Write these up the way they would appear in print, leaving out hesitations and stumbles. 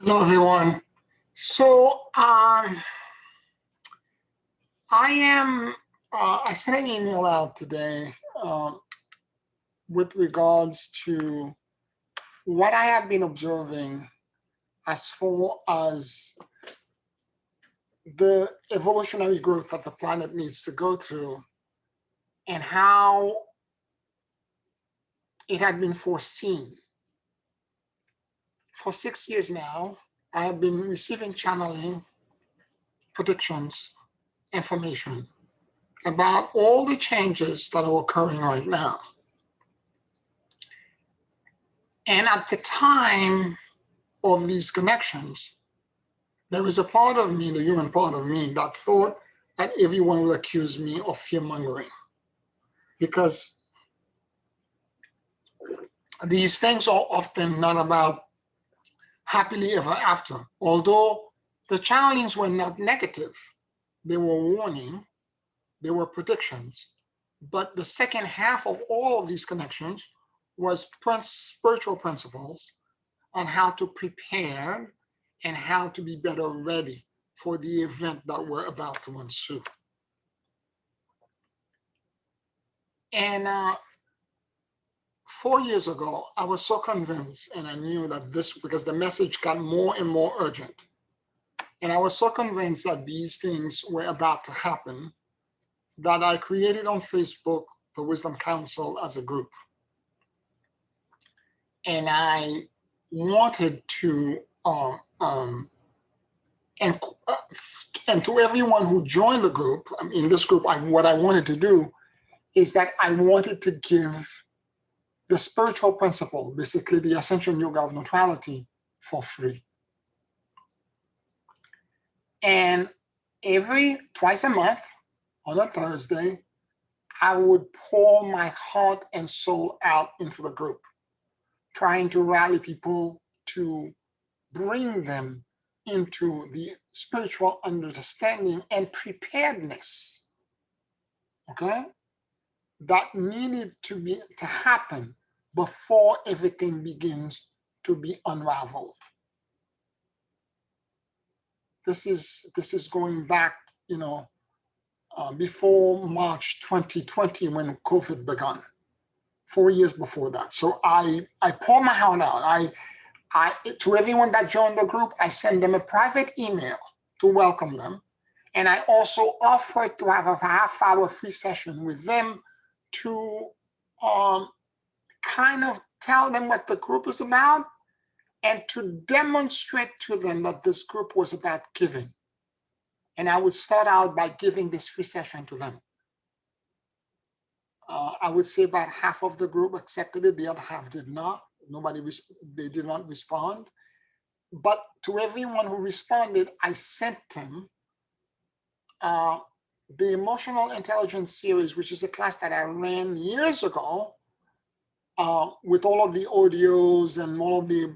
Hello, everyone. I am. I sent an email out today with regards to what I have been observing as far as the evolutionary growth that the planet needs to go through, and how it had been foreseen. For 6 years now, I have been receiving channeling predictions, information about all the changes that are occurring right now. And at the time of these connections, there was a part of me, the human part of me, that thought that everyone will accuse me of fear mongering. Because these things are often not about happily ever after. Although the channelings were not negative, they were warning, they were predictions. But the second half of all of these connections was spiritual principles on how to prepare and how to be better ready for the event that we're about to ensue. And 4 years ago, I was so convinced, and I knew that this, because the message got more and more urgent. And I was so convinced that these things were about to happen that I created on Facebook the Wisdom Council as a group. And I wanted to, and to everyone who joined the group, in this group, what I wanted to do is that I wanted to give the spiritual principle, basically the Ascension Yoga of Neutrality, for free. And twice a month, on a Thursday, I would pour my heart and soul out into the group, trying to rally people to bring them into the spiritual understanding and preparedness, okay, that needed to happen before everything begins to be unraveled. This is going back, before March 2020 when COVID began, 4 years before that. So I pour my heart out. To everyone that joined the group, I send them a private email to welcome them. And I also offered to have a half-hour free session with them to kind of tell them what the group is about and to demonstrate to them that this group was about giving. And I would start out by giving this free session to them. I would say about half of the group accepted it, the other half did not. They did not respond. But to everyone who responded, I sent them the Emotional Intelligence Series, which is a class that I ran years ago with all of the audios and all of the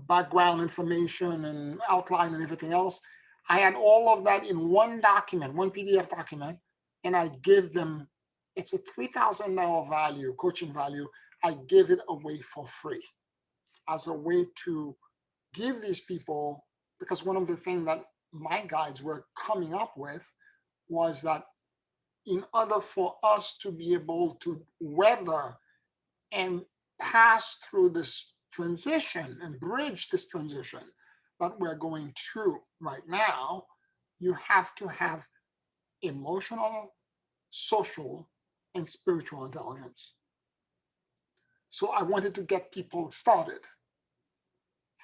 background information and outline and everything else. I had all of that in one document, one PDF document, and I gave them, it's a $3,000 value, coaching value. I give it away for free as a way to give these people, because one of the things that my guides were coming up with was that in order for us to be able to weather and pass through this transition and bridge this transition that we're going through right now, you have to have emotional, social, and spiritual intelligence. So I wanted to get people started.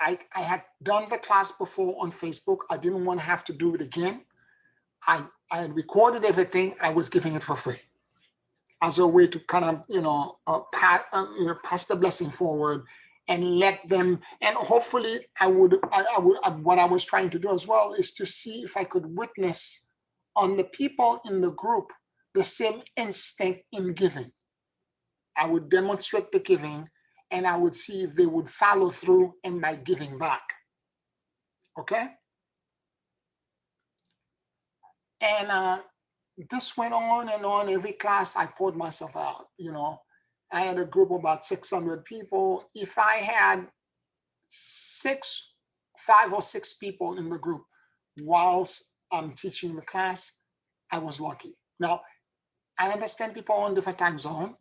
I had done the class before on Facebook. I didn't want to have to do it again. I had recorded everything. I was giving it for free as a way to kind of, pass the blessing forward and let them, and hopefully what I was trying to do as well is to see if I could witness on the people in the group the same instinct in giving. I would demonstrate the giving and I would see if they would follow through and by giving back, okay? And this went on and on. Every class I poured myself out, I had a group of about 600 people. If I had 6 5 or 6 people in the group whilst I'm teaching the class, I was lucky. Now, I understand people are on different time zone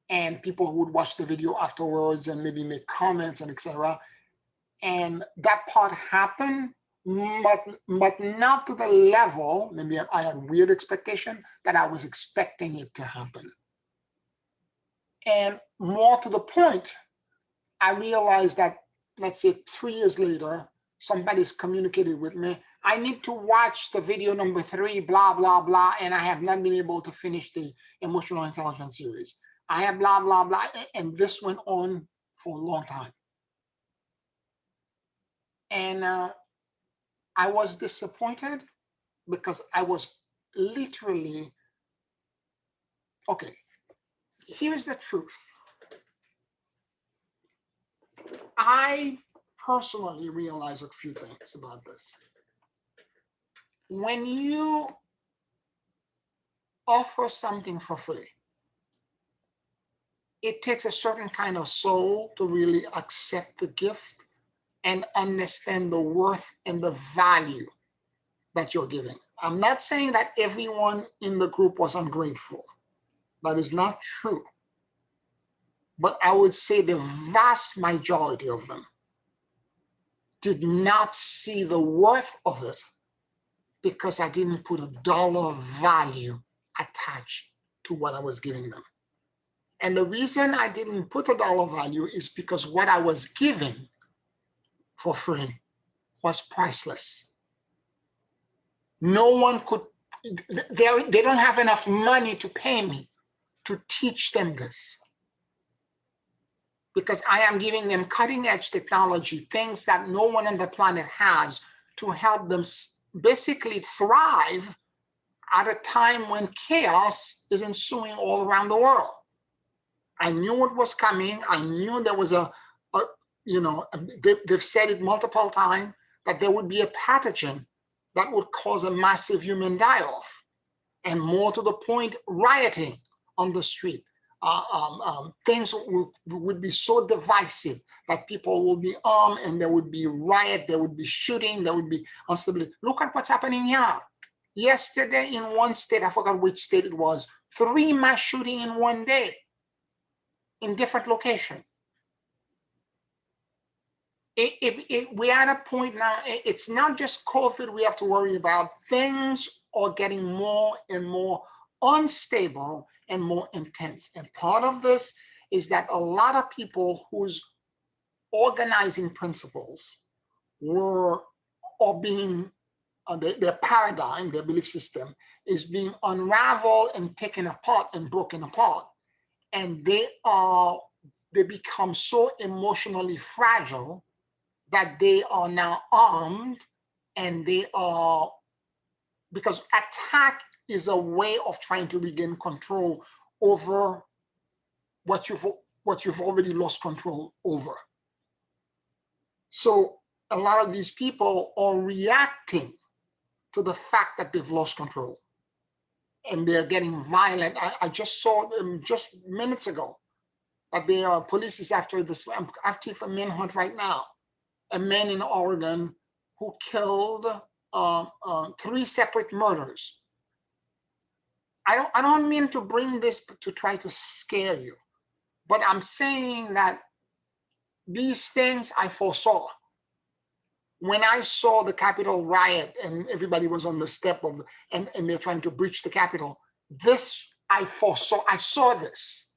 and people would watch the video afterwards and maybe make comments and etc. And that part happened, but not to the level, maybe I had weird expectation that I was expecting it to happen. And more to the point, I realized that, let's say 3 years later, somebody's communicated with me, I need to watch the video number 3, blah, blah, blah, and I have not been able to finish the emotional intelligence series. I have blah, blah, blah, and this went on for a long time. And I was disappointed because I was literally, okay, here's the truth. I personally realize a few things about this. When you offer something for free, it takes a certain kind of soul to really accept the gift and understand the worth and the value that you're giving. I'm not saying that everyone in the group was ungrateful. That is not true. But I would say the vast majority of them did not see the worth of it because I didn't put a dollar value attached to what I was giving them. And the reason I didn't put a dollar value is because what I was giving for free was priceless. No one could, they don't have enough money to pay me to teach them this. Because I am giving them cutting edge technology, things that no one on the planet has to help them basically thrive at a time when chaos is ensuing all around the world. I knew it was coming. I knew there was they've said it multiple times that there would be a pathogen that would cause a massive human die-off. And more to the point, rioting on the street. Things would be so divisive that people will be armed and there would be riot, there would be shooting, there would be instability. Look at what's happening here. Yesterday in one state, I forgot which state it was, 3 mass shooting in one day in different locations. We're at a point now, it's not just COVID we have to worry about. Things are getting more and more unstable and more intense. And part of this is that a lot of people whose organizing principles are being, their paradigm, their belief system is being unraveled and taken apart and broken apart. And they become so emotionally fragile that they are now armed, and they are, because attack is a way of trying to regain control over what you've already lost control over. So a lot of these people are reacting to the fact that they've lost control, and they're getting violent. I just saw them just minutes ago that the police is after this active manhunt right now. A man in Oregon who killed 3 separate murders. I don't mean to bring this to try to scare you, but I'm saying that these things I foresaw. When I saw the Capitol riot and everybody was on the step of, and they're trying to breach the Capitol, this I foresaw, I saw this.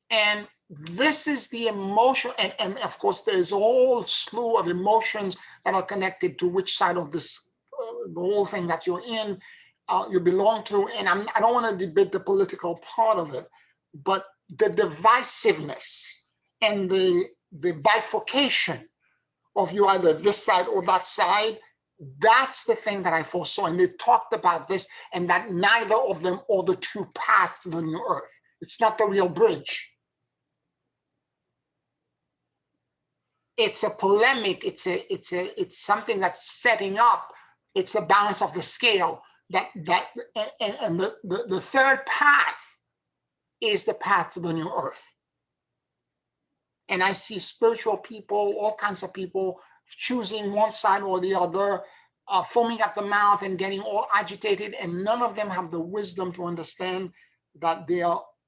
And this is the emotion, and of course there's a whole slew of emotions that are connected to which side of this, the whole thing that you're in, you belong to, and I don't want to debate the political part of it, but the divisiveness and the bifurcation of you either this side or that side, that's the thing that I foresaw. And they talked about this, and that neither of them are the true path to the new earth. It's not the real bridge. It's a polemic. It's something that's setting up. It's the balance of the scale. And the third path is the path to the new earth. And I see spiritual people, all kinds of people choosing one side or the other, foaming at the mouth and getting all agitated, and none of them have the wisdom to understand that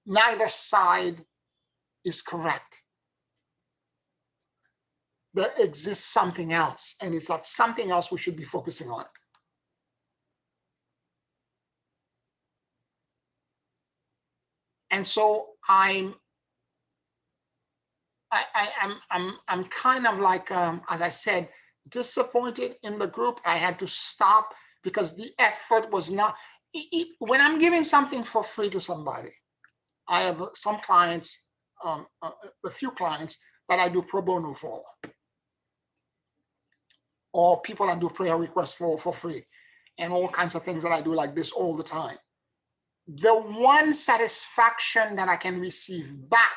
neither side is correct. There exists something else, and it's that something else we should be focusing on. And so I'm kind of like, as I said, disappointed in the group. I had to stop because the effort was not. When I'm giving something for free to somebody, I have some clients, a few clients that I do pro bono for, or people I do prayer requests for free, and all kinds of things that I do like this all the time. The one satisfaction that I can receive back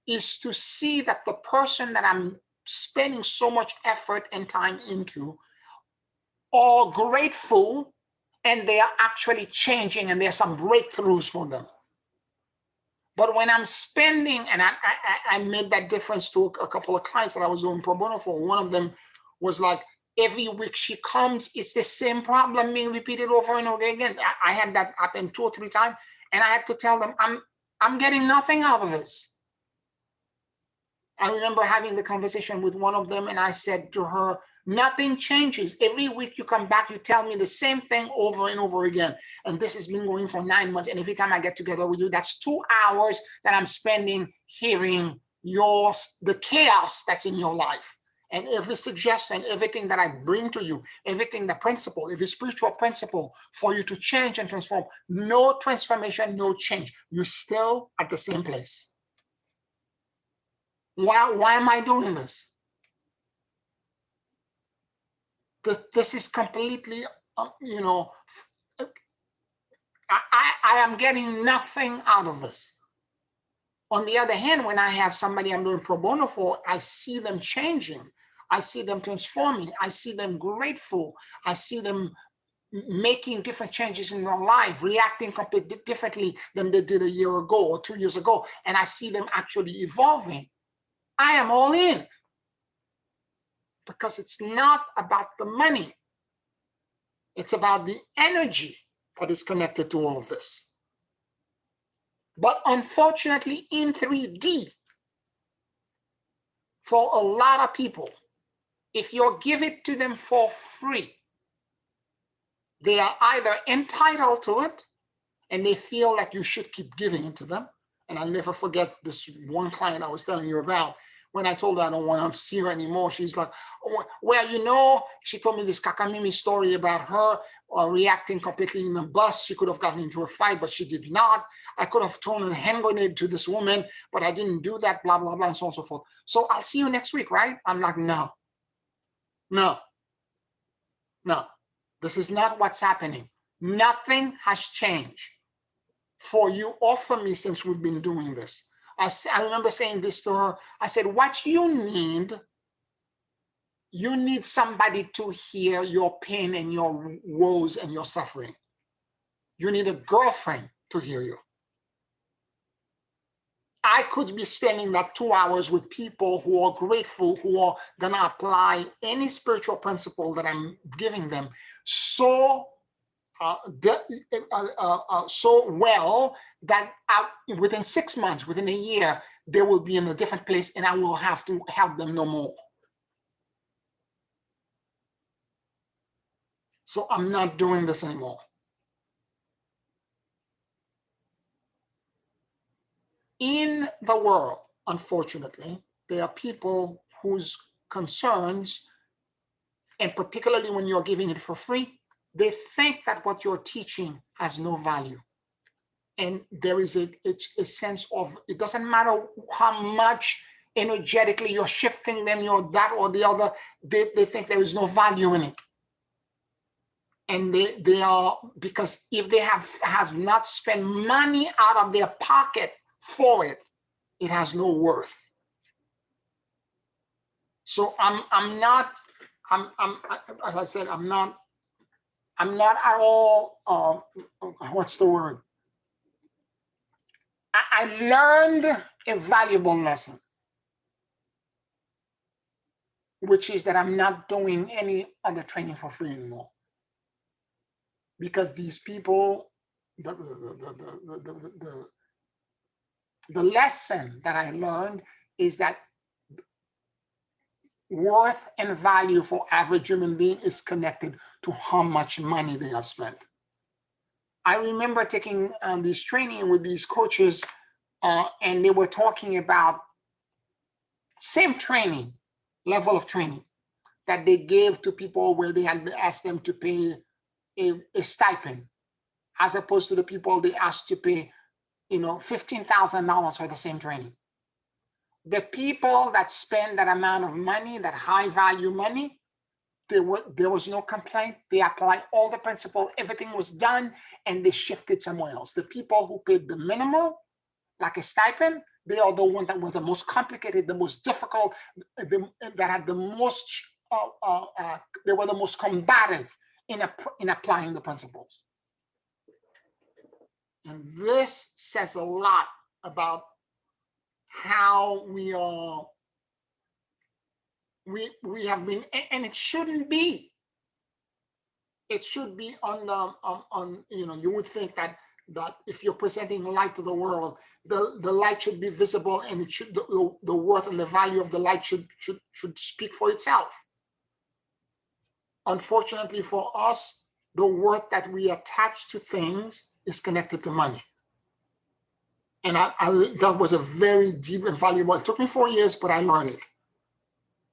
is to see that the person that I'm spending so much effort and time into are grateful, and they are actually changing, and there's some breakthroughs for them. But when I'm spending, and I made that difference to a couple of clients that I was doing pro bono for. One of them was like, every week she comes, it's the same problem being repeated over and over again. I had that happen 2 or 3 times, and I had to tell them, I'm getting nothing out of this. I remember having the conversation with one of them, and I said to her, nothing changes. Every week you come back, you tell me the same thing over and over again. And this has been going for 9 months. And every time I get together with you, that's 2 hours that I'm spending hearing the chaos that's in your life. And every suggestion, everything that I bring to you, everything, the principle, every spiritual principle for you to change and transform. No transformation, no change. You're still at the same place. Why am I doing this? This is completely, I am getting nothing out of this. On the other hand, when I have somebody I'm doing pro bono for, I see them changing. I see them transforming. I see them grateful. I see them making different changes in their life, reacting completely differently than they did a year ago or 2 years ago. And I see them actually evolving. I am all in, because it's not about the money. It's about the energy that is connected to all of this. But unfortunately, in 3D, for a lot of people, if you give it to them for free, they are either entitled to it and they feel like you should keep giving it to them. And I'll never forget this one client I was telling you about. When I told her I don't want to see her anymore, she's like, oh, well, she told me this Kakamimi story about her reacting completely in the bus. She could have gotten into a fight, but she did not. I could have thrown a hand grenade to this woman, but I didn't do that, blah, blah, blah, and so on and so forth. So I'll see you next week, right? I'm like, no. This is not what's happening. Nothing has changed for you or for me since we've been doing this. I remember saying this to her. I said, what you need somebody to hear your pain and your woes and your suffering. You need a girlfriend to hear you. I could be spending that 2 hours with people who are grateful, who are going to apply any spiritual principle that I'm giving them so well that within 6 months, within a year, they will be in a different place, and I will have to help them no more. So I'm not doing this anymore. In the world, unfortunately, there are people whose concerns, and particularly when you're giving it for free, they think that what you're teaching has no value. And there is a sense of, it doesn't matter how much energetically you're shifting them, you're that or the other, they think there is no value in it. And they are, because if they have not spent money out of their pocket for it, it has no worth. So as I said, I'm not at all, what's the word? I learned a valuable lesson. which is that I'm not doing any other training for free anymore. Because these people, the lesson that I learned is that worth and value for average human being is connected to how much money they have spent. I remember taking this training with these coaches, and they were talking about same training, level of training that they gave to people where they had asked them to pay a stipend, as opposed to the people they asked to pay, $15,000 for the same training. The people that spend that amount of money, that high value money, there was no complaint. They applied all the principle, everything was done, and they shifted somewhere else. The people who paid the minimal, like a stipend, they are the ones that were the most complicated, the most difficult, that had the most, they were the most combative in applying the principles. And this says a lot about how we have been, and it shouldn't be. It should be you would think that if you're presenting light to the world, the light should be visible, and it should the worth and the value of the light should speak for itself. Unfortunately for us, the worth that we attach to things is connected to money. And that was a very deep and valuable. It took me 4 years, but I learned it.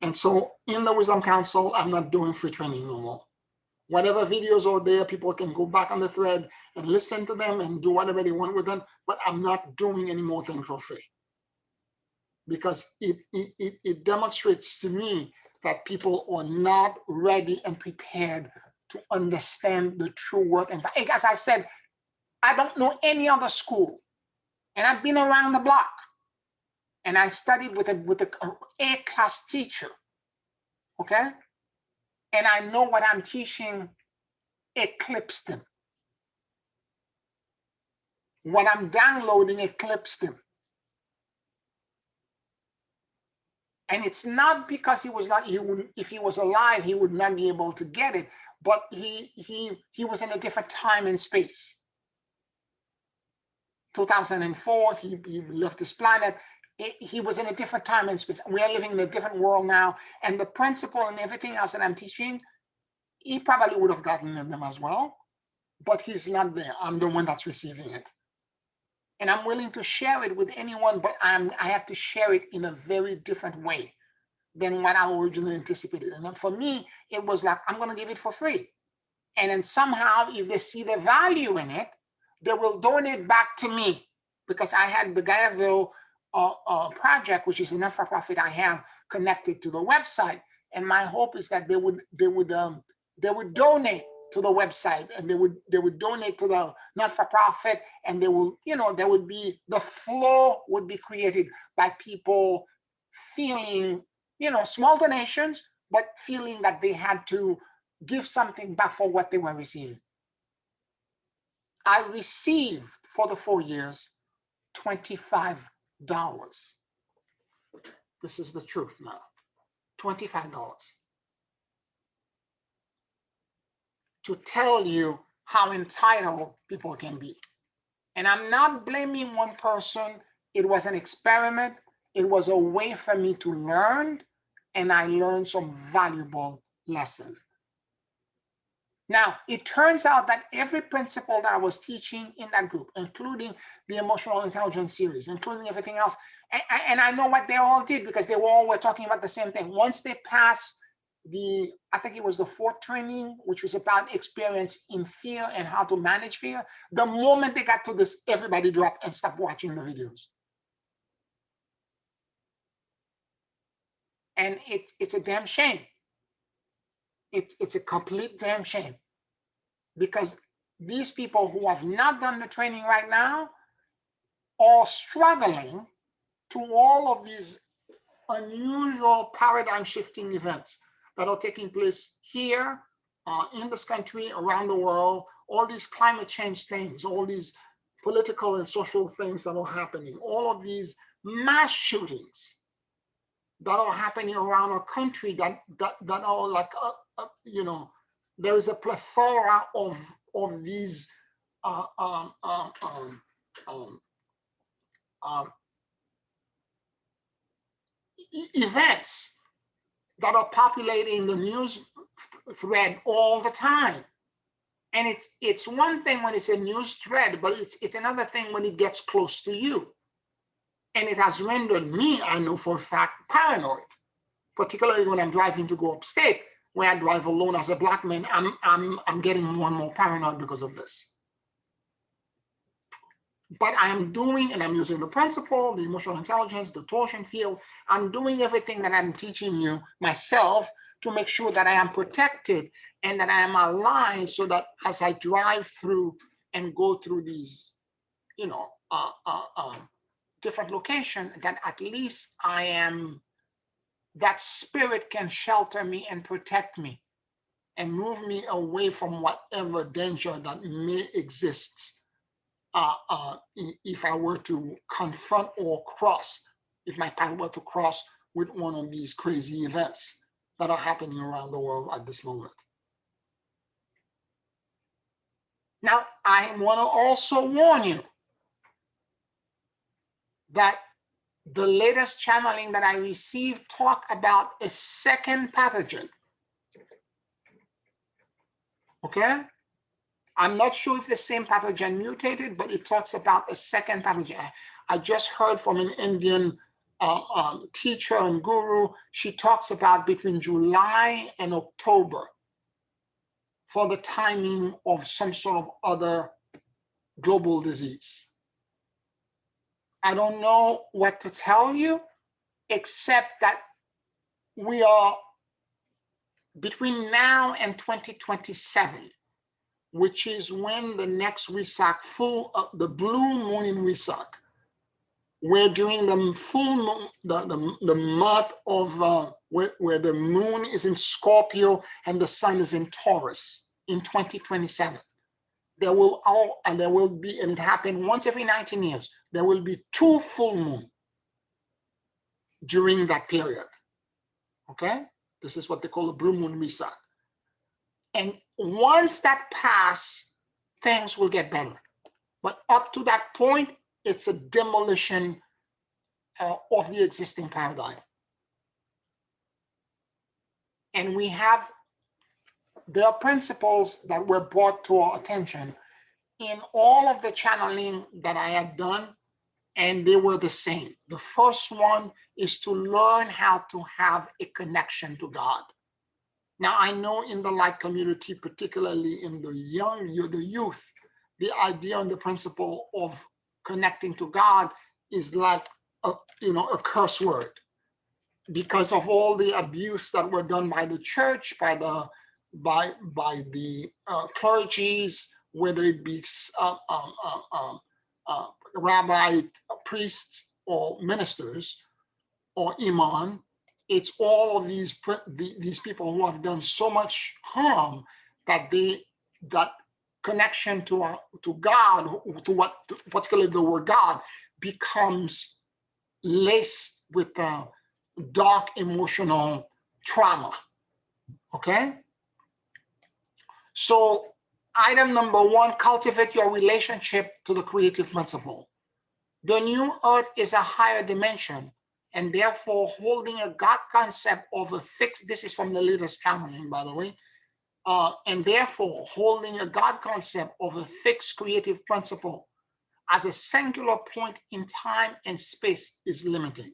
And so in the Wisdom Council, I'm not doing free training no more. Whatever videos are there, people can go back on the thread and listen to them and do whatever they want with them, but I'm not doing any more things for free. Because it demonstrates to me that people are not ready and prepared to understand the true worth. And as I said, I don't know any other school. And I've been around the block, and I studied with a A-class teacher, okay? And I know what I'm teaching eclipsed him. What I'm downloading eclipsed him. And it's not because he was not, if he was alive, he would not be able to get it, but he was in a different time and space. 2004, he left this planet. He was in a different time and space. We are living in a different world now. And the principle and everything else that I'm teaching, he probably would have gotten them as well, but he's not there. I'm the one that's receiving it. And I'm willing to share it with anyone, but I have to share it in a very different way than what I originally anticipated. And then for me, it was like, I'm going to give it for free. And then somehow, if they see the value in it, they will donate back to me, because I had the Gaiaville project, which is a not-for-profit I have connected to the website. And my hope is that they would donate to the website, and they would donate to the not-for-profit, and the flow would be created by people feeling, small donations, but feeling that they had to give something back for what they were receiving. I received for the 4 years $25. This is the truth now. $25. To tell you how entitled people can be. And I'm not blaming one person. It was an experiment. It was a way for me to learn, and I learned some valuable lessons. Now, it turns out that every principle that I was teaching in that group, including the emotional intelligence series, including everything else, and I know what they all did, because they all were talking about the same thing. Once they passed I think it was the 4th training, which was about experience in fear and how to manage fear, the moment they got to this, everybody dropped and stopped watching the videos. And it's a damn shame. It's a complete damn shame, because these people who have not done the training right now are struggling to all of these unusual paradigm shifting events that are taking place here, in this country, around the world, all these climate change things, all these political and social things that are happening, all of these mass shootings. that are happening around our country that are like, there is a plethora of these uh, um, um, um, um, um, events that are populating the news thread all the time. And it's one thing when it's a news thread, but it's another thing when it gets close to you. And it has rendered me, I know for a fact, paranoid, particularly when I'm driving to go upstate, where I drive alone as a Black man. I'm getting more and more paranoid because of this. But I am doing, and I'm using the principle, the emotional intelligence, the torsion field. I'm doing everything that I'm teaching you myself to make sure that I am protected and that I am aligned, so that as I drive through and go through these, different locations, that at least that spirit can shelter me and protect me and move me away from whatever danger that may exist. If I were to confront or cross, if my path were to cross with one of these crazy events that are happening around the world at this moment. Now, I want to also warn you that the latest channeling that I received talk about a second pathogen. Okay? I'm not sure if the same pathogen mutated, but it talks about a second pathogen. I just heard from an Indian teacher and guru. She talks about between July and October for the timing of some sort of other global disease. I don't know what to tell you, except that we are between now and 2027, which is when the next Wesak the blue moon in Wesak, we're doing the full moon, the month of where the moon is in Scorpio and the sun is in Taurus in 2027. There will be, and it happened once every 19 years, there will be 2 full moons during that period. Okay? This is what they call the blue moon Wesak. And once that passes, things will get better. But up to that point, it's a demolition of the existing paradigm. And there are principles that were brought to our attention in all of the channeling that I had done, and they were the same. The first one is to learn how to have a connection to God. Now, I know in the light community, particularly in the youth, the idea and the principle of connecting to God is like a curse word, because of all the abuse that were done by the church, by the clergies, whether it be rabbi, priests, or ministers, or imam. It's all of these people who have done so much harm that that connection to God, particularly the word God, becomes laced with dark emotional trauma. Okay? So item number 1, cultivate your relationship to the creative principle. The new earth is a higher dimension, and therefore holding a God concept of a fixed, this is from the latest channeling, by the way, and therefore holding a God concept of a fixed creative principle as a singular point in time and space is limiting.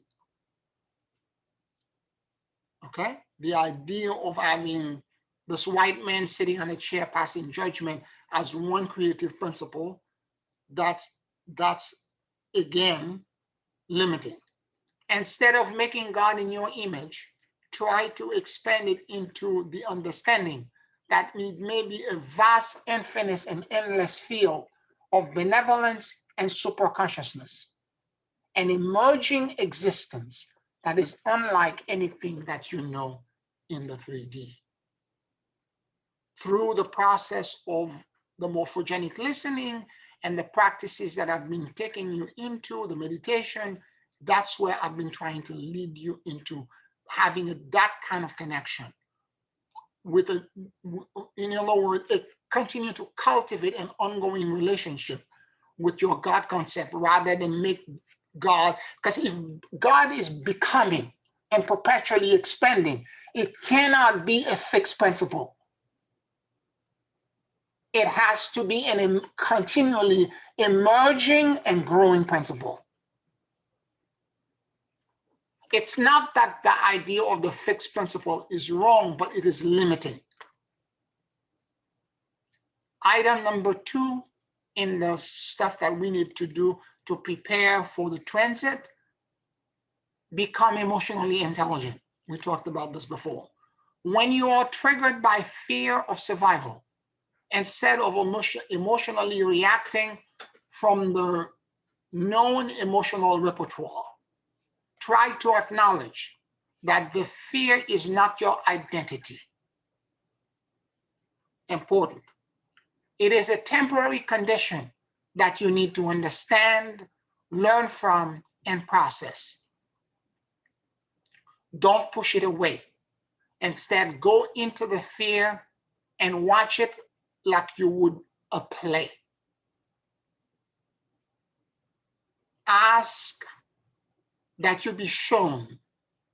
Okay? The idea of having this white man sitting on a chair passing judgment as one creative principle, that's again limiting. Instead of making God in your image, try to expand it into the understanding that it may be a vast, infinite, and endless field of benevolence and superconsciousness, an emerging existence that is unlike anything that you know in the 3D. Through the process of the morphogenic listening and the practices that I've been taking you into, the meditation, That's where I've been trying to lead you into having that kind of connection with in other words, continue to cultivate an ongoing relationship with your God concept rather than make God, because if God is becoming and perpetually expanding, it cannot be a fixed principle. It has to be a continually emerging and growing principle. It's not that the idea of the fixed principle is wrong, but it is limiting. Item number 2 in the stuff that we need to do to prepare for the transit, become emotionally intelligent. We talked about this before. When you are triggered by fear of survival, instead of emotionally reacting from the known emotional repertoire, try to acknowledge that the fear is not your identity. Important. It is a temporary condition that you need to understand, learn from, and process. Don't push it away. Instead, go into the fear and watch it like you would a play. Ask that you be shown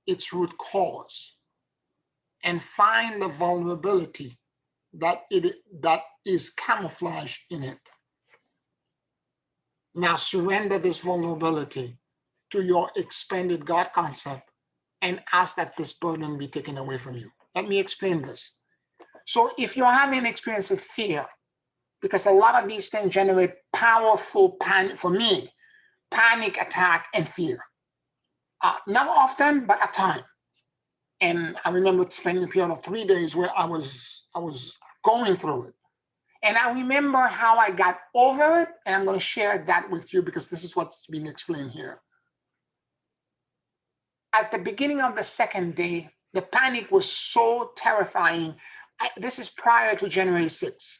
its root cause and find the vulnerability that is camouflaged in it. Now surrender this vulnerability to your expanded God concept and ask that this burden be taken away from you. Let me explain this. So if you're having an experience of fear, because a lot of these things generate powerful panic, for me, panic attack and fear. Not often, but at times. And I remember spending a period of 3 days where I was going through it. And I remember how I got over it, and I'm going to share that with you because this is what's being explained here. At the beginning of the second day, the panic was so terrifying. This is prior to January 6th.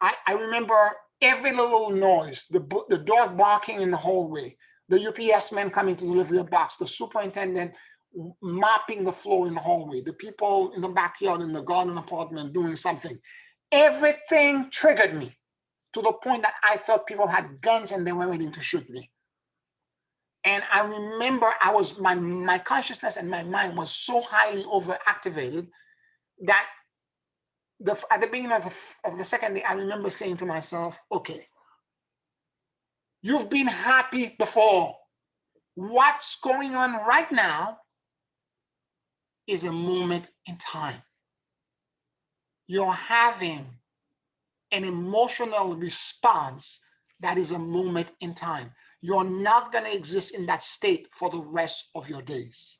I remember every little noise, the dog barking in the hallway, the UPS man coming to deliver a box, the superintendent mopping the floor in the hallway, the people in the backyard in the garden apartment doing something. Everything triggered me to the point that I thought people had guns and they were ready to shoot me. And I remember my consciousness and my mind was so highly overactivated that at the beginning of the second day, I remember saying to myself, okay, you've been happy before. What's going on right now is a moment in time. You're having an emotional response that is a moment in time. You're not going to exist in that state for the rest of your days.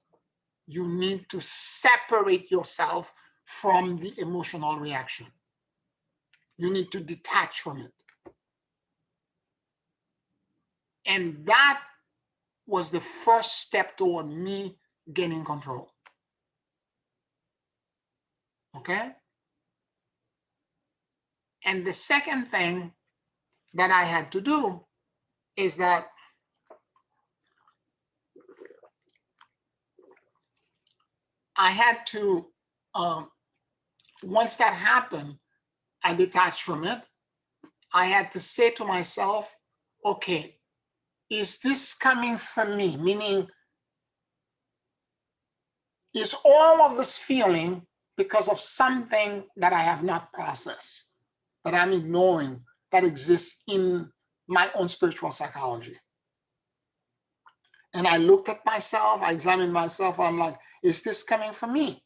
You need to separate yourself from the emotional reaction. You need to detach from it. And that was the first step toward me gaining control. Okay? And the second thing that I had to do is that I had to, once that happened, I detached from it. I had to say to myself, okay, is this coming from me? Meaning, is all of this feeling because of something that I have not processed, that I'm ignoring, that exists in my own spiritual psychology? And I looked at myself, I examined myself, I'm like, is this coming from me?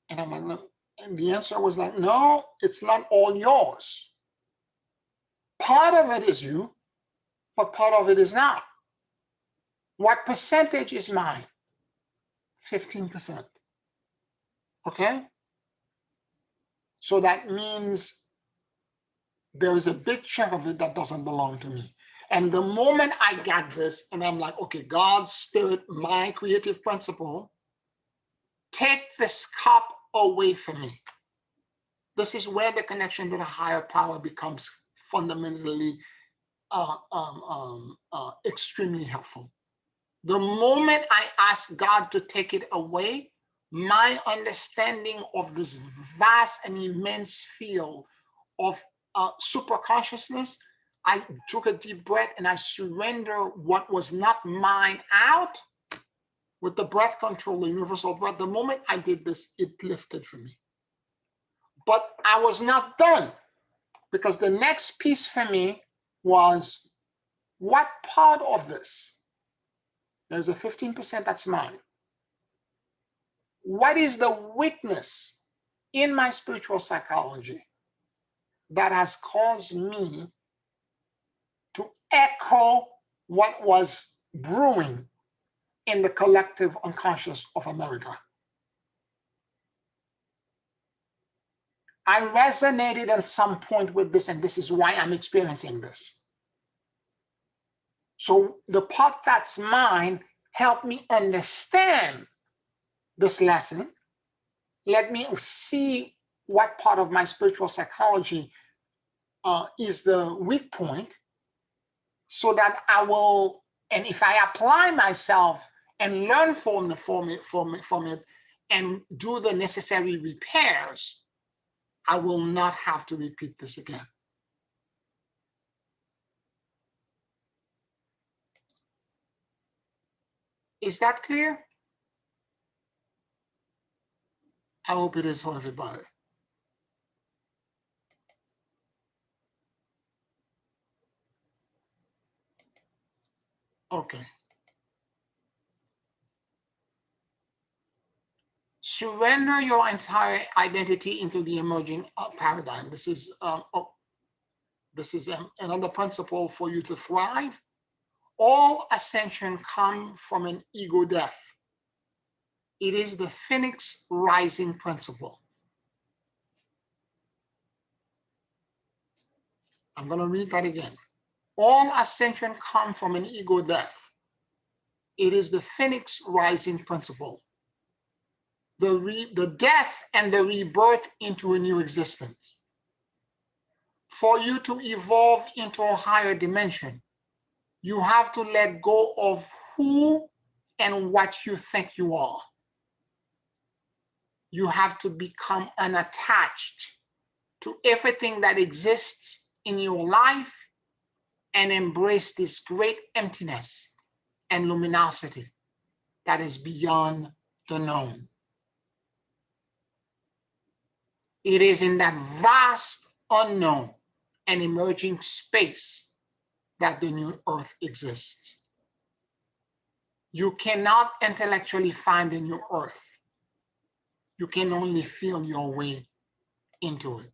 And I'm like, no. And the answer was like, no, it's not all yours. Part of it is you, but part of it is not. What percentage is mine? 15%. Okay? So that means there is a big chunk of it that doesn't belong to me. And the moment I got this, and I'm like, okay, God's spirit, my creative principle, take this cup away from me. This is where the connection to the higher power becomes fundamentally extremely helpful. The moment I ask God to take it away, my understanding of this vast and immense field of super consciousness, I took a deep breath and I surrender what was not mine out with the breath control, the universal breath. The moment I did this, it lifted for me. But I was not done, because the next piece for me was, what part of this? There's a 15% that's mine. What is the weakness in my spiritual psychology that has caused me to echo what was brewing in the collective unconscious of America? I resonated at some point with this, and this is why I'm experiencing this. So the part that's mine helped me understand this lesson. Let me see what part of my spiritual psychology is the weak point, so that I will, and if I apply myself and learn from it and do the necessary repairs, I will not have to repeat this again. Is that clear? I hope it is for everybody. Okay. Surrender your entire identity into the emerging paradigm. This is another principle for you to thrive. All ascension comes from an ego death. It is the phoenix rising principle. I'm going to read that again. All ascension comes from an ego death. It is the phoenix rising principle. The death and the rebirth into a new existence. For you to evolve into a higher dimension, you have to let go of who and what you think you are. You have to become unattached to everything that exists in your life and embrace this great emptiness and luminosity that is beyond the known. It is in that vast unknown and emerging space that the new earth exists. You cannot intellectually find the new earth. You can only feel your way into it.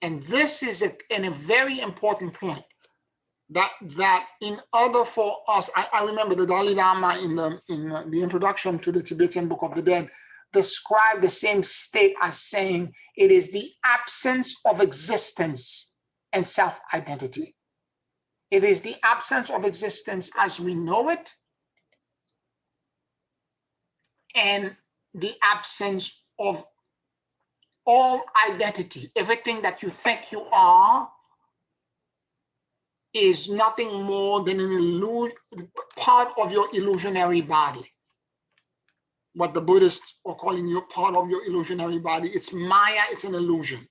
And this is a very important point, that in order for us, I remember the Dalai Lama in the introduction to the Tibetan Book of the Dead described the same state as saying it is the absence of existence and self-identity. It is the absence of existence as we know it, and the absence of all identity. Everything that you think you are is nothing more than an part of your illusionary body. What the Buddhists are calling you part of your illusionary body. It's Maya, it's an illusion.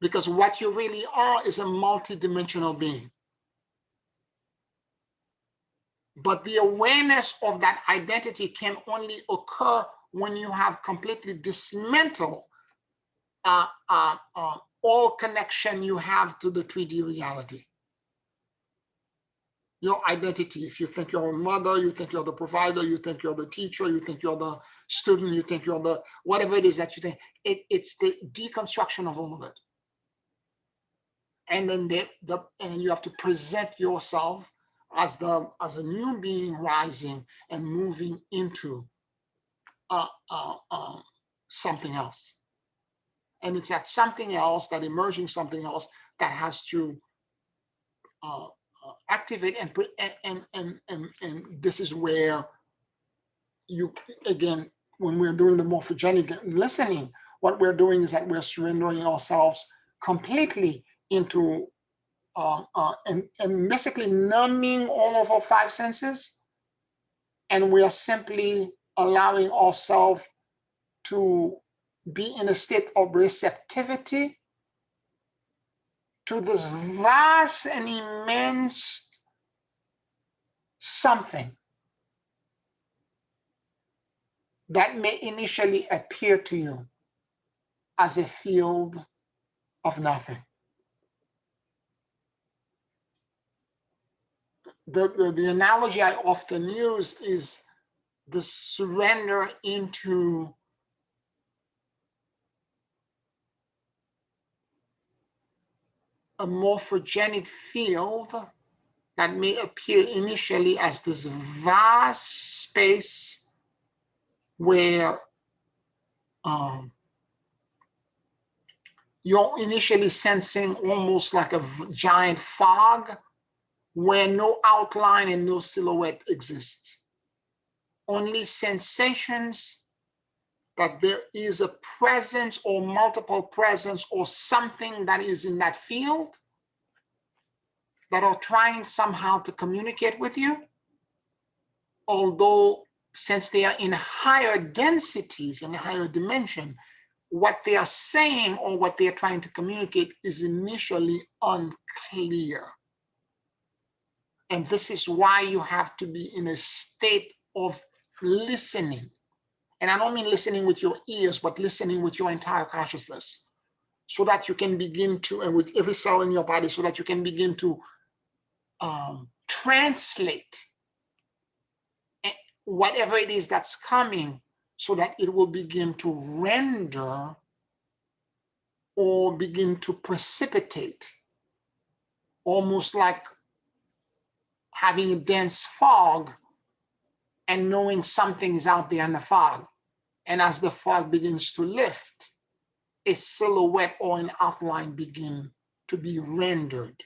Because what you really are is a multidimensional being. But the awareness of that identity can only occur when you have completely dismantled all connection you have to the 3D reality. Your identity, if you think you're a mother, you think you're the provider, you think you're the teacher, you think you're the student, you think you're the whatever it is that you think, it's the deconstruction of all of it. And then and you have to present yourself as a new being rising and moving into something else. And it's that something else, that emerging something else, that has to activate, and this is where you, again, when we're doing the morphogenic listening, what we're doing is that we're surrendering ourselves completely into and basically numbing all of our five senses, and we are simply allowing ourselves to be in a state of receptivity to this vast and immense something that may initially appear to you as a field of nothing. The analogy I often use is the surrender into a morphogenic field that may appear initially as this vast space where you're initially sensing almost like a giant fog where no outline and no silhouette exists. Only sensations that there is a presence or multiple presence or something that is in that field that are trying somehow to communicate with you. Although since they are in higher densities, in a higher dimension, what they are saying or what they are trying to communicate is initially unclear. And this is why you have to be in a state of listening. And I don't mean listening with your ears, but listening with your entire consciousness, so that you can begin to, and with every cell in your body, so that you can begin to translate whatever it is that's coming, so that it will begin to render or begin to precipitate, almost like having a dense fog and knowing something is out there in the fog. And as the fog begins to lift, a silhouette or an outline begin to be rendered,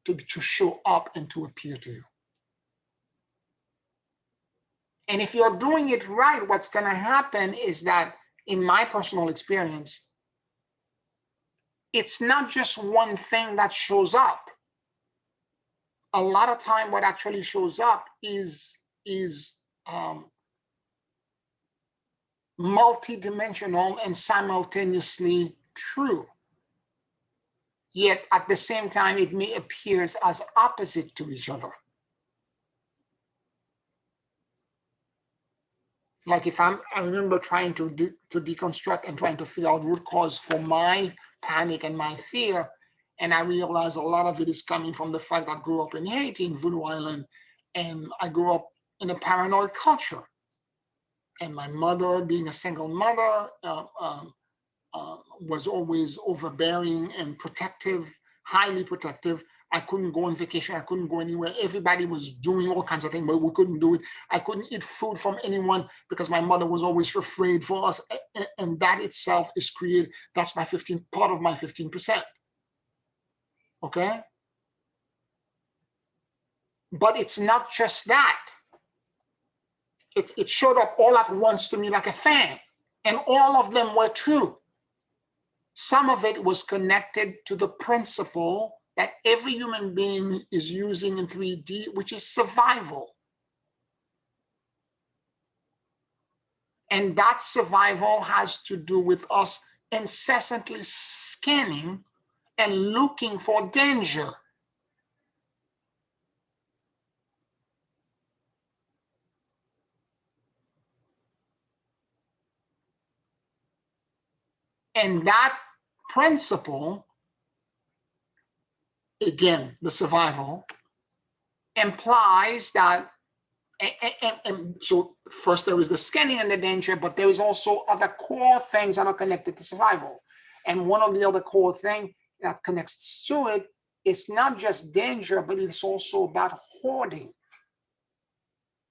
to show up and to appear to you. And if you're doing it right, what's going to happen is that, in my personal experience, it's not just one thing that shows up. A lot of time what actually shows up is multidimensional and simultaneously true. Yet at the same time, it may appear as opposite to each other. Like if I remember trying to deconstruct and trying to figure out root cause for my panic and my fear, and I realized a lot of it is coming from the fact that I grew up in Haiti, in Voodoo Island, and I grew up in a paranoid culture. And my mother, being a single mother, was always overbearing and protective, highly protective. I couldn't go on vacation. I couldn't go anywhere. Everybody was doing all kinds of things, but we couldn't do it. I couldn't eat food from anyone because my mother was always afraid for us. And that itself is created. That's part of my 15%. Okay? But it's not just that. It showed up all at once to me like a fan. And all of them were true. Some of it was connected to the principle that every human being is using in 3D, which is survival. And that survival has to do with us incessantly scanning and looking for danger. And that principle, again, the survival, implies that, and so first there was the scanning and the danger, but there is also other core things that are connected to survival. And one of the other core things that connects to it is not just danger, but it's also about hoarding.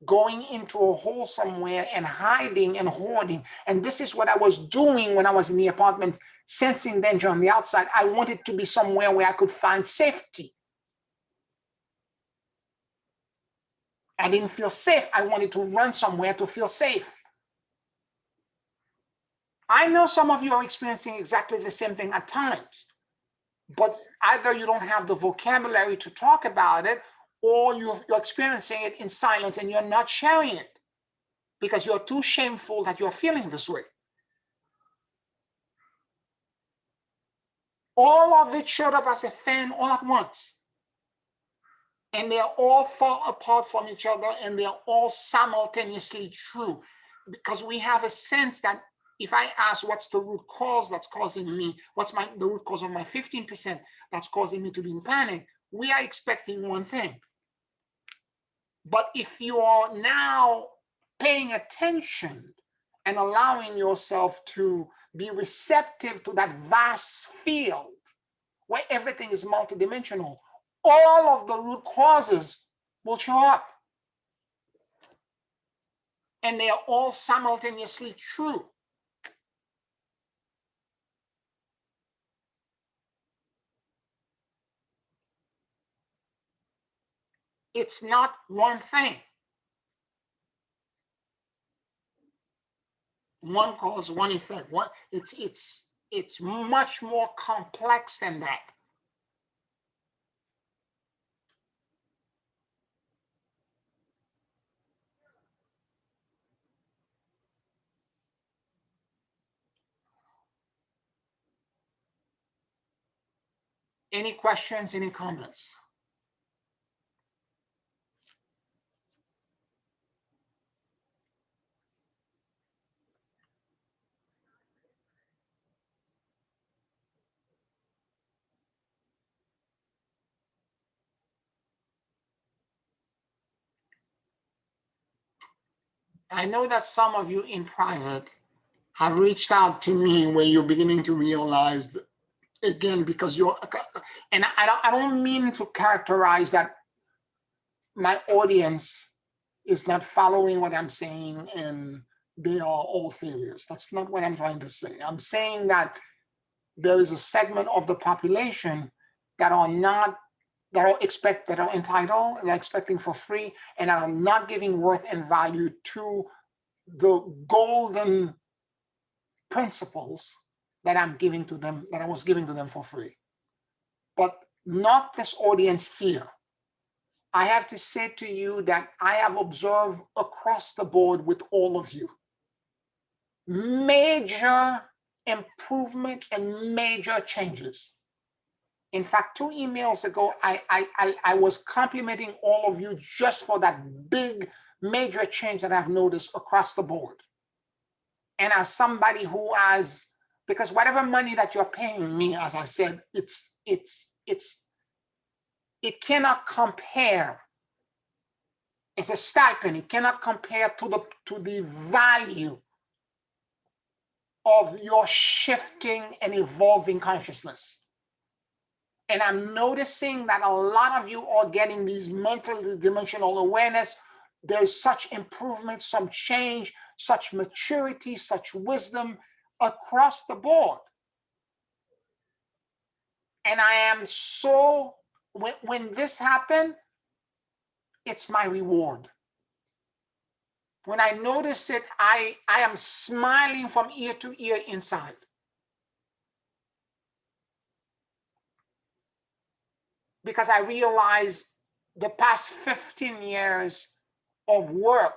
Going into a hole somewhere and hiding and hoarding. And this is what I was doing when I was in the apartment, sensing danger on the outside. I wanted to be somewhere where I could find safety. I didn't feel safe. I wanted to run somewhere to feel safe. I know some of you are experiencing exactly the same thing at times. but either you don't have the vocabulary to talk about it, or you're experiencing it in silence and you're not sharing it because you're too shameful that you're feeling this way. All of it showed up as a fan all at once. And they're all far apart from each other, and they're all simultaneously true. Because we have a sense that if I ask what's the root cause that's causing me, what's the root cause of my 15% that's causing me to be in panic, we are expecting one thing. But if you are now paying attention and allowing yourself to be receptive to that vast field where everything is multidimensional, all of the root causes will show up. And they are all simultaneously true. It's not one thing. One cause, one effect. It's much more complex than that. Any questions, any comments? I know that some of you in private have reached out to me where you're beginning to realize that, again, because you're, and I don't mean to characterize that my audience is not following what I'm saying and they are all failures. That's not what I'm trying to say. I'm saying that there is a segment of the population that are not, that are entitled, and are expecting for free, and are not giving worth and value to the golden principles that I'm giving to them, that I was giving to them for free. But not this audience here. I have to say to you that I have observed across the board with all of you major improvement and major changes. In fact, 2 emails ago, I was complimenting all of you just for that big major change that I've noticed across the board. And as somebody who has, because whatever money that you're paying me, as I said, it cannot compare. It's a stipend. It cannot compare to the value of your shifting and evolving consciousness. And I'm noticing that a lot of you are getting these multi-dimensional awareness. There's such improvement, some change, such maturity, such wisdom across the board. And I am so, when this happened, it's my reward. When I notice it, I am smiling from ear to ear inside. Because I realize the past 15 years of work,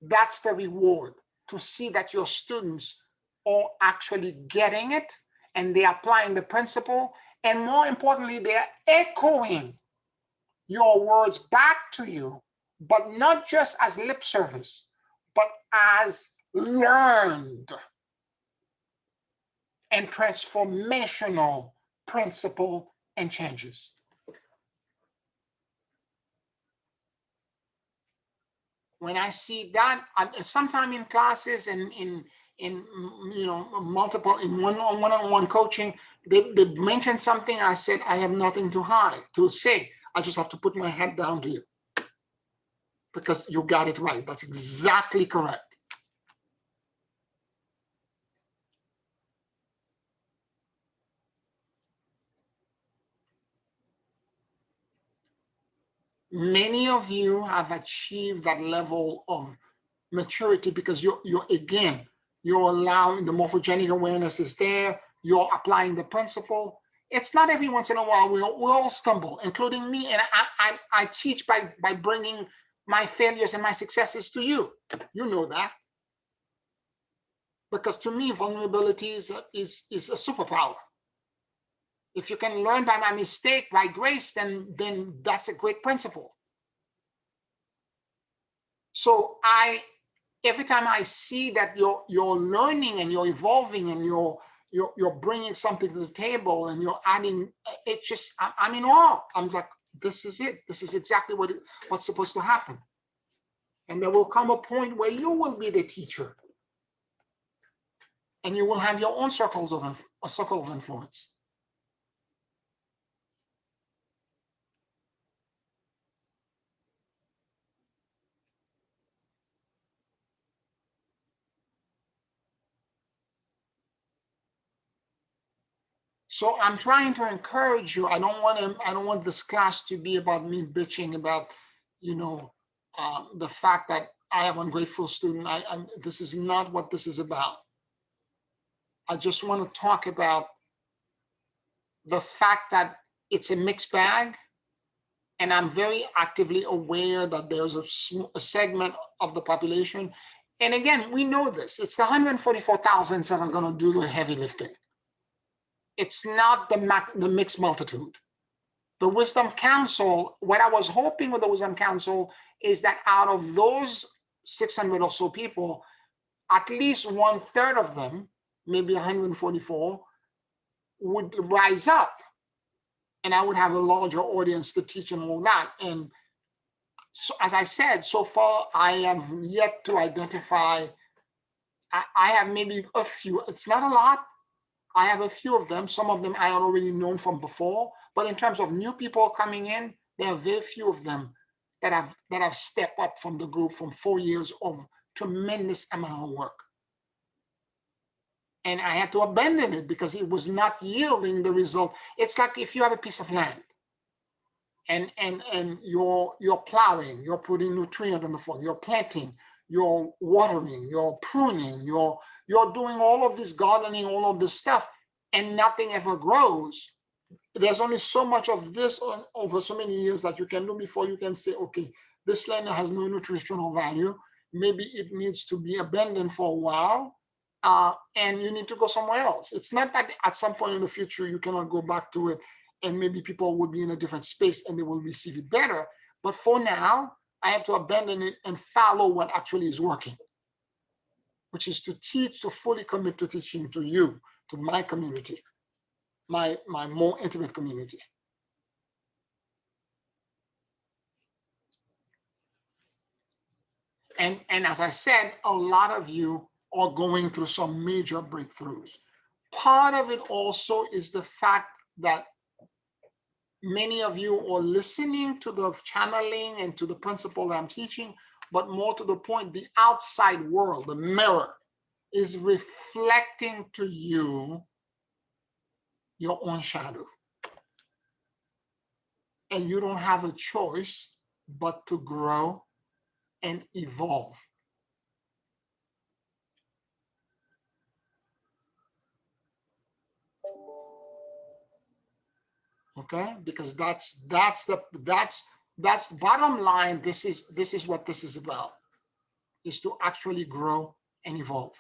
that's the reward, to see that your students are actually getting it and they're applying the principle. And more importantly, they're echoing your words back to you, but not just as lip service, but as learned and transformational principle and changes. When I see that, sometime in classes and in multiple, in one-on-one coaching, they mentioned something. I said, I have nothing to say. I just have to put my head down to you because you got it right. That's exactly correct. Many of you have achieved that level of maturity because you're allowing, the morphogenic awareness is there, you're applying the principle, It's not every once in a while. We all stumble, including me. And I teach by bringing my failures and my successes to you. You know that. Because to me, vulnerability is a superpower. If you can learn by my mistake, by grace, then that's a great principle. So every time I see that you're learning and you're evolving and you're bringing something to the table and you're adding, it's just, I'm in awe. I'm like, this is it. This is exactly what's supposed to happen. And there will come a point where you will be the teacher and you will have your own circle of influence. So I'm trying to encourage you. I don't want this class to be about me bitching about, the fact that I have ungrateful student. This is not what this is about. I just want to talk about the fact that it's a mixed bag. And I'm very actively aware that there's a segment of the population. And again, we know this. It's the 144,000 that are going to do the heavy lifting. It's not the mixed multitude. The Wisdom Council, what I was hoping with the Wisdom Council is that out of those 600 or so people, at least 1/3 of them, maybe 144, would rise up. And I would have a larger audience to teach and all that. And so, as I said, so far, I have yet to identify, I have maybe a few, it's not a lot. I have a few of them. Some of them I had already known from before, but in terms of new people coming in, there are very few of them that have stepped up from the group from 4 years of tremendous amount of work. And I had to abandon it because it was not yielding the result. It's like if you have a piece of land and you're plowing, you're putting nutrient on the floor, you're planting, you're watering, you're pruning, you're doing all of this gardening, all of this stuff, and nothing ever grows. There's only so much of this over so many years that you can do before you can say, okay, this land has no nutritional value. Maybe it needs to be abandoned for a while. And you need to go somewhere else. It's not that at some point in the future you cannot go back to it and maybe people will be in a different space and they will receive it better. But for now, I have to abandon it and follow what actually is working, which is to teach, to fully commit to teaching to you, to my community, my more intimate community. And as I said, a lot of you are going through some major breakthroughs. Part of it also is the fact that many of you are listening to the channeling and to the principle that I'm teaching, but more to the point, the outside world, the mirror, is reflecting to you your own shadow. And you don't have a choice but to grow and evolve. Okay, because that's bottom line. This is what this is about, is to actually grow and evolve.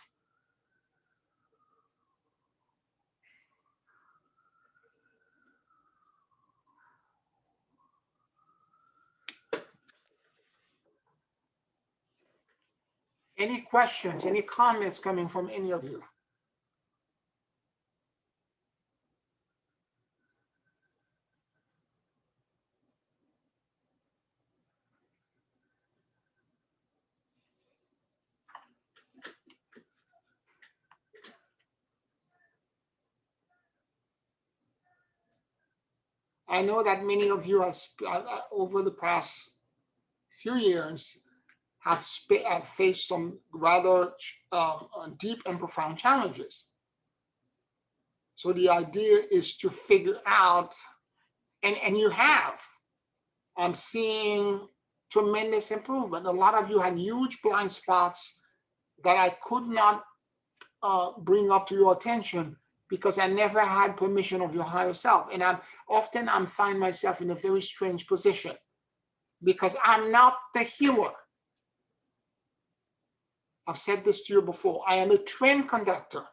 Any questions, any comments coming from any of you? I know that many of you have, over the past few years, have faced some rather deep and profound challenges. So the idea is to figure out, and you have, I'm seeing tremendous improvement. A lot of you had huge blind spots that I could not bring up to your attention because I never had permission of your higher self. And I'm find myself in a very strange position because I'm not the healer. I've said this to you before. I am a train conductor.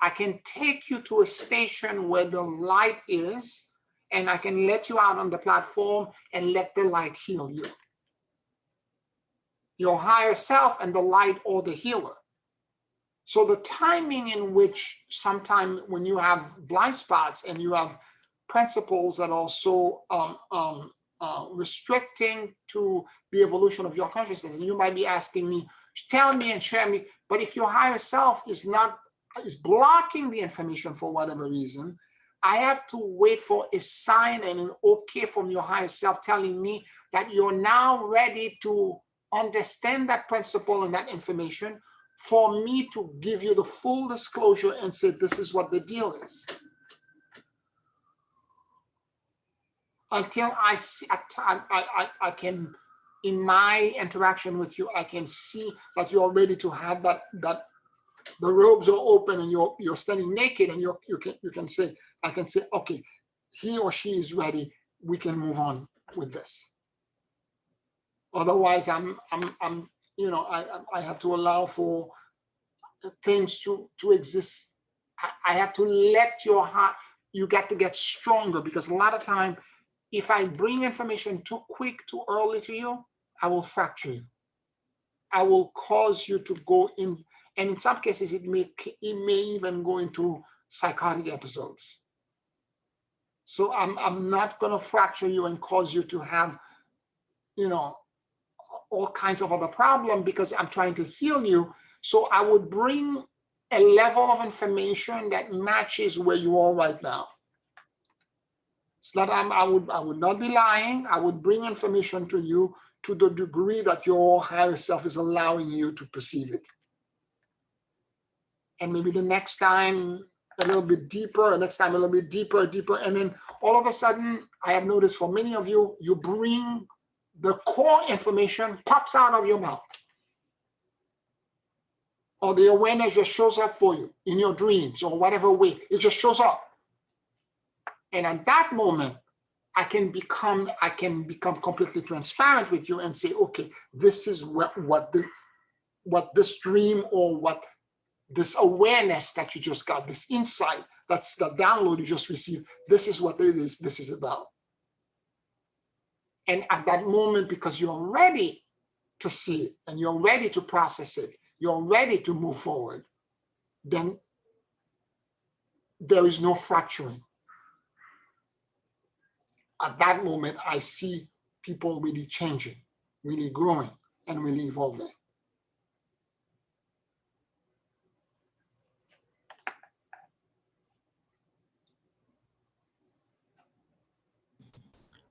I can take you to a station where the light is, and I can let you out on the platform and let the light heal you. Your higher self and the light or the healer. So the timing in which sometimes when you have blind spots and you have principles that are so restricting to the evolution of your consciousness, and you might be asking me, tell me and share me, but if your higher self is blocking the information for whatever reason, I have to wait for a sign and an okay from your higher self telling me that you're now ready to understand that principle and that information for me to give you the full disclosure and say, this is what the deal is. Until I see, I can, in my interaction with you, I can see that you're ready to have that the robes are open and you're standing naked, and you can say, I can say, okay, he or she is ready. We can move on with this. Otherwise, I have to allow for things to exist. I have to let your heart. You got to get stronger, because a lot of time, if I bring information too quick, too early to you, I will fracture you. I will cause you to go in, and in some cases, it may even go into psychotic episodes. So I'm not going to fracture you and cause you to have, all kinds of other problems, because I'm trying to heal you. So I would bring a level of information that matches where you are right now. It's not, I would not be lying. I would bring information to you to the degree that your higher self is allowing you to perceive it. And maybe the next time a little bit deeper, next time a little bit deeper. And then all of a sudden, I have noticed for many of you, you bring the core information pops out of your mouth. Or the awareness just shows up for you in your dreams or whatever way, it just shows up. And at that moment, I can become completely transparent with you and say, okay, this is what this dream or what this awareness that you just got, this insight, that's the download you just received, this is what it is, this is about. And at that moment, because you're ready to see it and you're ready to process it, you're ready to move forward, then there is no fracturing. At that moment, I see people really changing, really growing, and really evolving.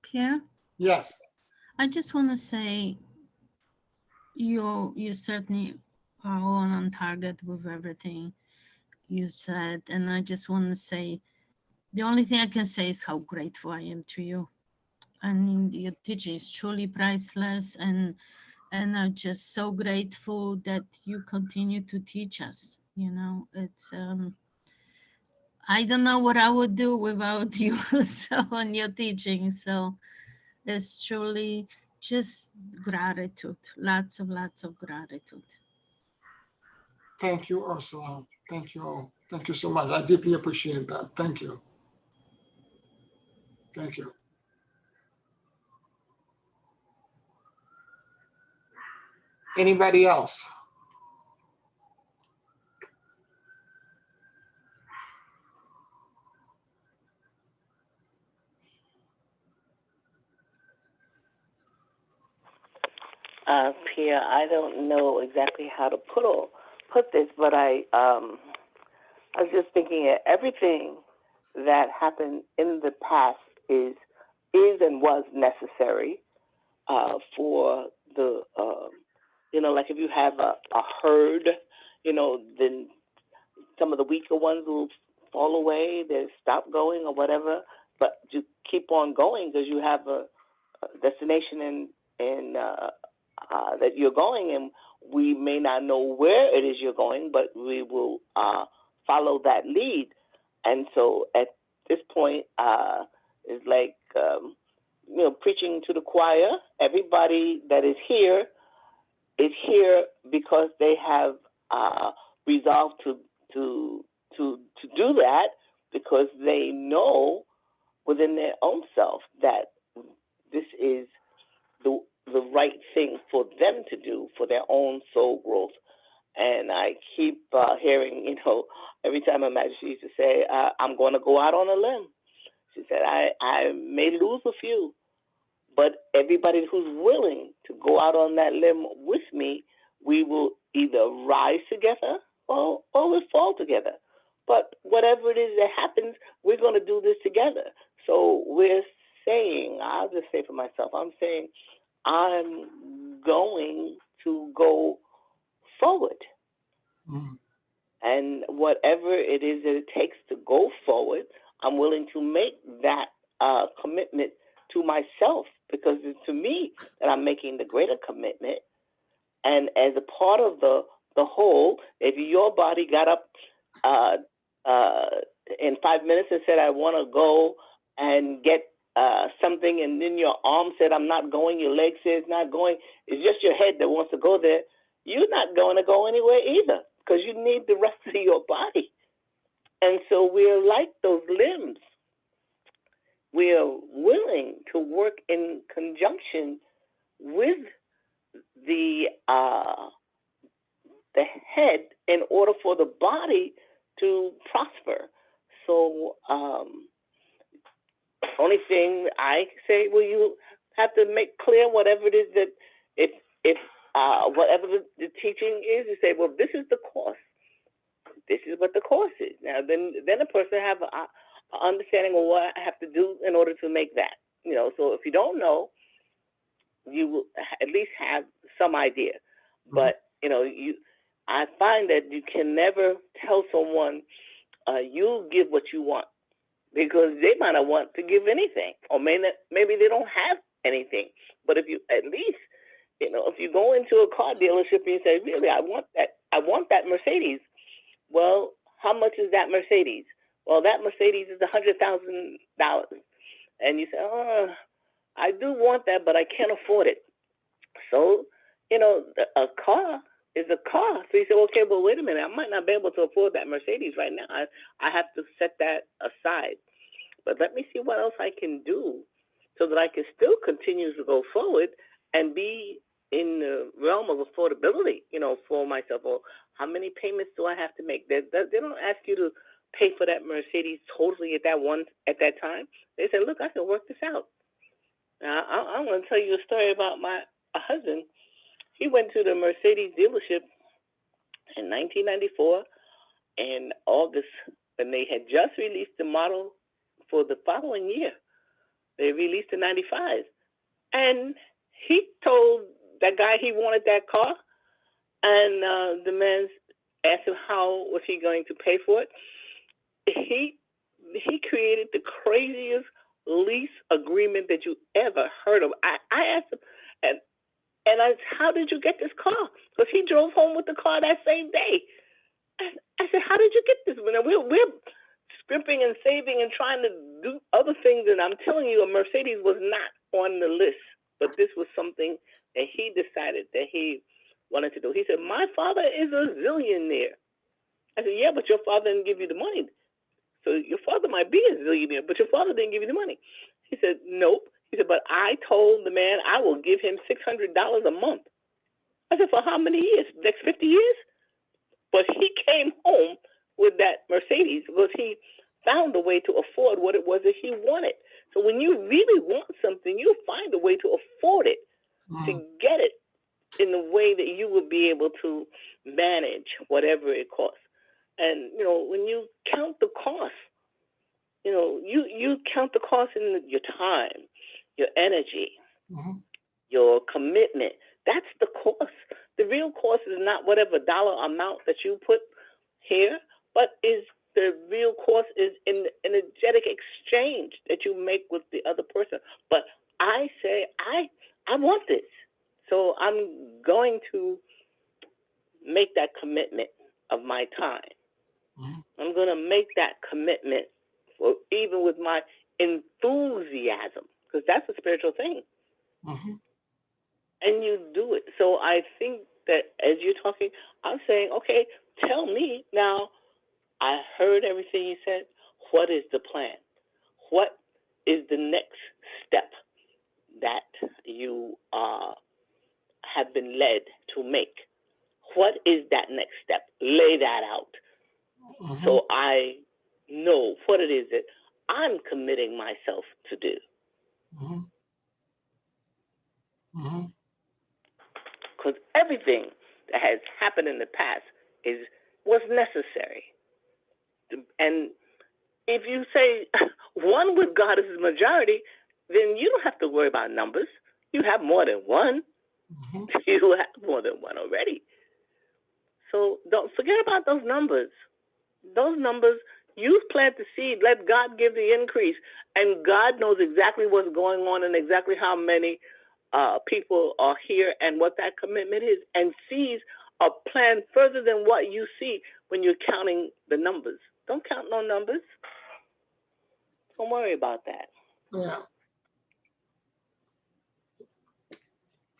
Pierre? Yes. I just want to say you certainly are on target with everything you said. And I just want to say, the only thing I can say is how grateful I am to you. And your teaching is truly priceless. And I'm just so grateful that you continue to teach us. It's I don't know what I would do without you and your teaching. So it's truly just gratitude, lots of gratitude. Thank you, Ursula. Thank you. Thank you so much. I deeply appreciate that. Thank you. Thank you. Anybody else? Pierre, I don't know exactly how to put this, but I was just thinking that everything that happened in the past is and was necessary for the like if you have a herd, then some of the weaker ones will fall away, they stop going or whatever, but you keep on going because you have a destination in that you're going, and we may not know where it is you're going, but we will follow that lead. And so at this point, it's like, preaching to the choir. Everybody that is here because they have resolved to do that, because they know within their own self that this is the right thing for them to do for their own soul growth. And I keep hearing, every time Her Majesty used to say, I'm going to go out on a limb. She said, I may lose a few, but everybody who's willing to go out on that limb with me, we will either rise together or we'll fall together. But whatever it is that happens, we're going to do this together. So we're saying, I'll just say for myself, I'm saying I'm going to go forward. Mm. And whatever it is that it takes to go forward, I'm willing to make that commitment to myself, because it's to me that I'm making the greater commitment. And as a part of the whole, if your body got up in 5 minutes and said, I want to go and get something, and then your arm said, I'm not going, your leg says not going, it's just your head that wants to go there, you're not going to go anywhere either, because you need the rest of your body. And so we're like those limbs. We are willing to work in conjunction with the head in order for the body to prosper. So only thing I say, well, you have to make clear whatever it is that if whatever the teaching is, you say, well, this is the course. This is what the course is. Now, then a person have an understanding of what I have to do in order to make that. So if you don't know, you will at least have some idea. Mm-hmm. But I find that you can never tell someone you give what you want, because they might not want to give anything, or maybe they don't have anything. But if you at least, if you go into a car dealership and you say, really, I want that Mercedes. Well, how much is that Mercedes? Well, that Mercedes is $100,000. And you say, oh, I do want that, but I can't afford it. So, a car is a car. So you say, okay, but wait a minute, I might not be able to afford that Mercedes right now. I have to set that aside. But let me see what else I can do so that I can still continue to go forward and be in the realm of affordability, for myself. Or how many payments do I have to make? They don't ask you to pay for that Mercedes totally at that time. They say, look, I can work this out. Now, I'm going to tell you a story about my husband. He went to the Mercedes dealership in 1994 in August, when they had just released the model for the following year. They released the 95. And he told that guy he wanted that car, and the man asked him how was he going to pay for it. He created the craziest lease agreement that you ever heard of. I asked him, and I said, how did you get this car? Because he drove home with the car that same day. I said, how did you get this? We're scrimping and saving and trying to do other things, and I'm telling you, a Mercedes was not on the list. But this was something that he decided that he wanted to do. He said, my father is a zillionaire. I said, yeah, but your father didn't give you the money. So your father might be a zillionaire, but your father didn't give you the money. He said, nope. He said, but I told the man I will give him $600 a month. I said, for how many years? Next 50 years? But he came home with that Mercedes because he found a way to afford what it was that he wanted. So when you really want something, you find a way to afford it, to get it in the way that you will be able to manage whatever it costs. And, when you count the cost, you count the cost in your time, your energy, your commitment. That's the cost. The real cost is not whatever dollar amount that you put here, but is the real cost is in the energetic exchange that you make with the other person. But I say, I want this. So I'm going to make that commitment of my time Mhm. I'm going to make that commitment, even with my enthusiasm, because that's a spiritual thing. Mhm. And you do it. So I think that as you're talking, I'm saying, okay, tell me now. I heard everything you said. What is the plan? What is the next step that you have been led to make? What is that next step? Lay that out Mhm. so I know what it is that I'm committing myself to do. Mhm. Mhm. Because everything that has happened in the past was necessary. And if you say one with God is the majority, then you don't have to worry about numbers. You have more than one. Mhm. You have more than one already. So don't forget about those numbers. Those numbers, you plant the seed, let God give the increase. And God knows exactly what's going on and exactly how many people are here and what that commitment is, and sees a plan further than what you see when you're counting the numbers. Don't count no numbers. Don't worry about that. Yeah.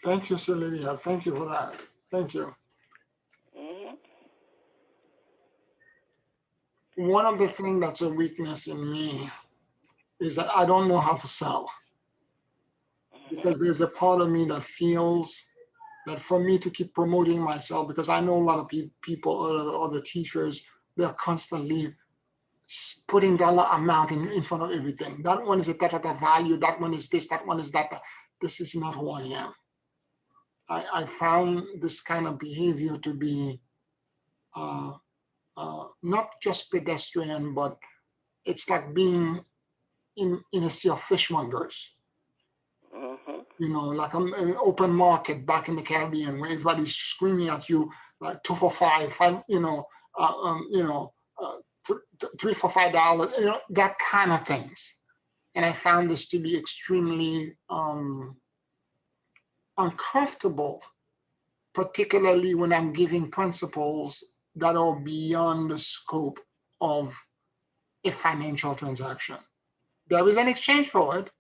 Thank you, Celia. Thank you for that. Thank you. Mm-hmm. One of the things that's a weakness in me is that I don't know how to sell, because there's a part of me that feels that for me to keep promoting myself, because I know a lot of people, other teachers, they're constantly putting dollar amount in front of everything. That one is a da value, that one is this, that one is that. This is not who I am. I found this kind of behavior to be not just pedestrian, but it's like being in a sea of fishmongers. Mm-hmm. You know, like an open market back in the Caribbean where everybody's screaming at you like 2 for $5, uh, 3 for $5, that kind of things. And I found this to be extremely uncomfortable, particularly when I'm giving principles that are beyond the scope of a financial transaction. There is an exchange for it,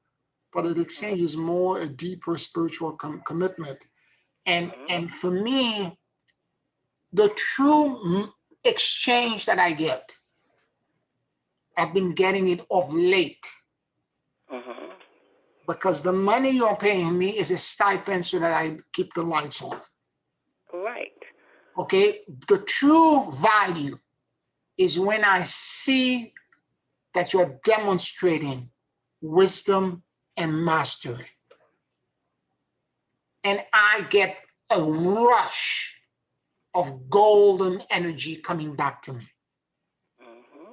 but the exchange is more a deeper spiritual commitment. And for me, the true exchange that I get, I've been getting it of late, Mm-hmm. because the money you're paying me is a stipend so that I keep the lights on. Right. Okay, the true value is when I see that you're demonstrating wisdom and mastery. And I get a rush of golden energy coming back to me. Mm-hmm.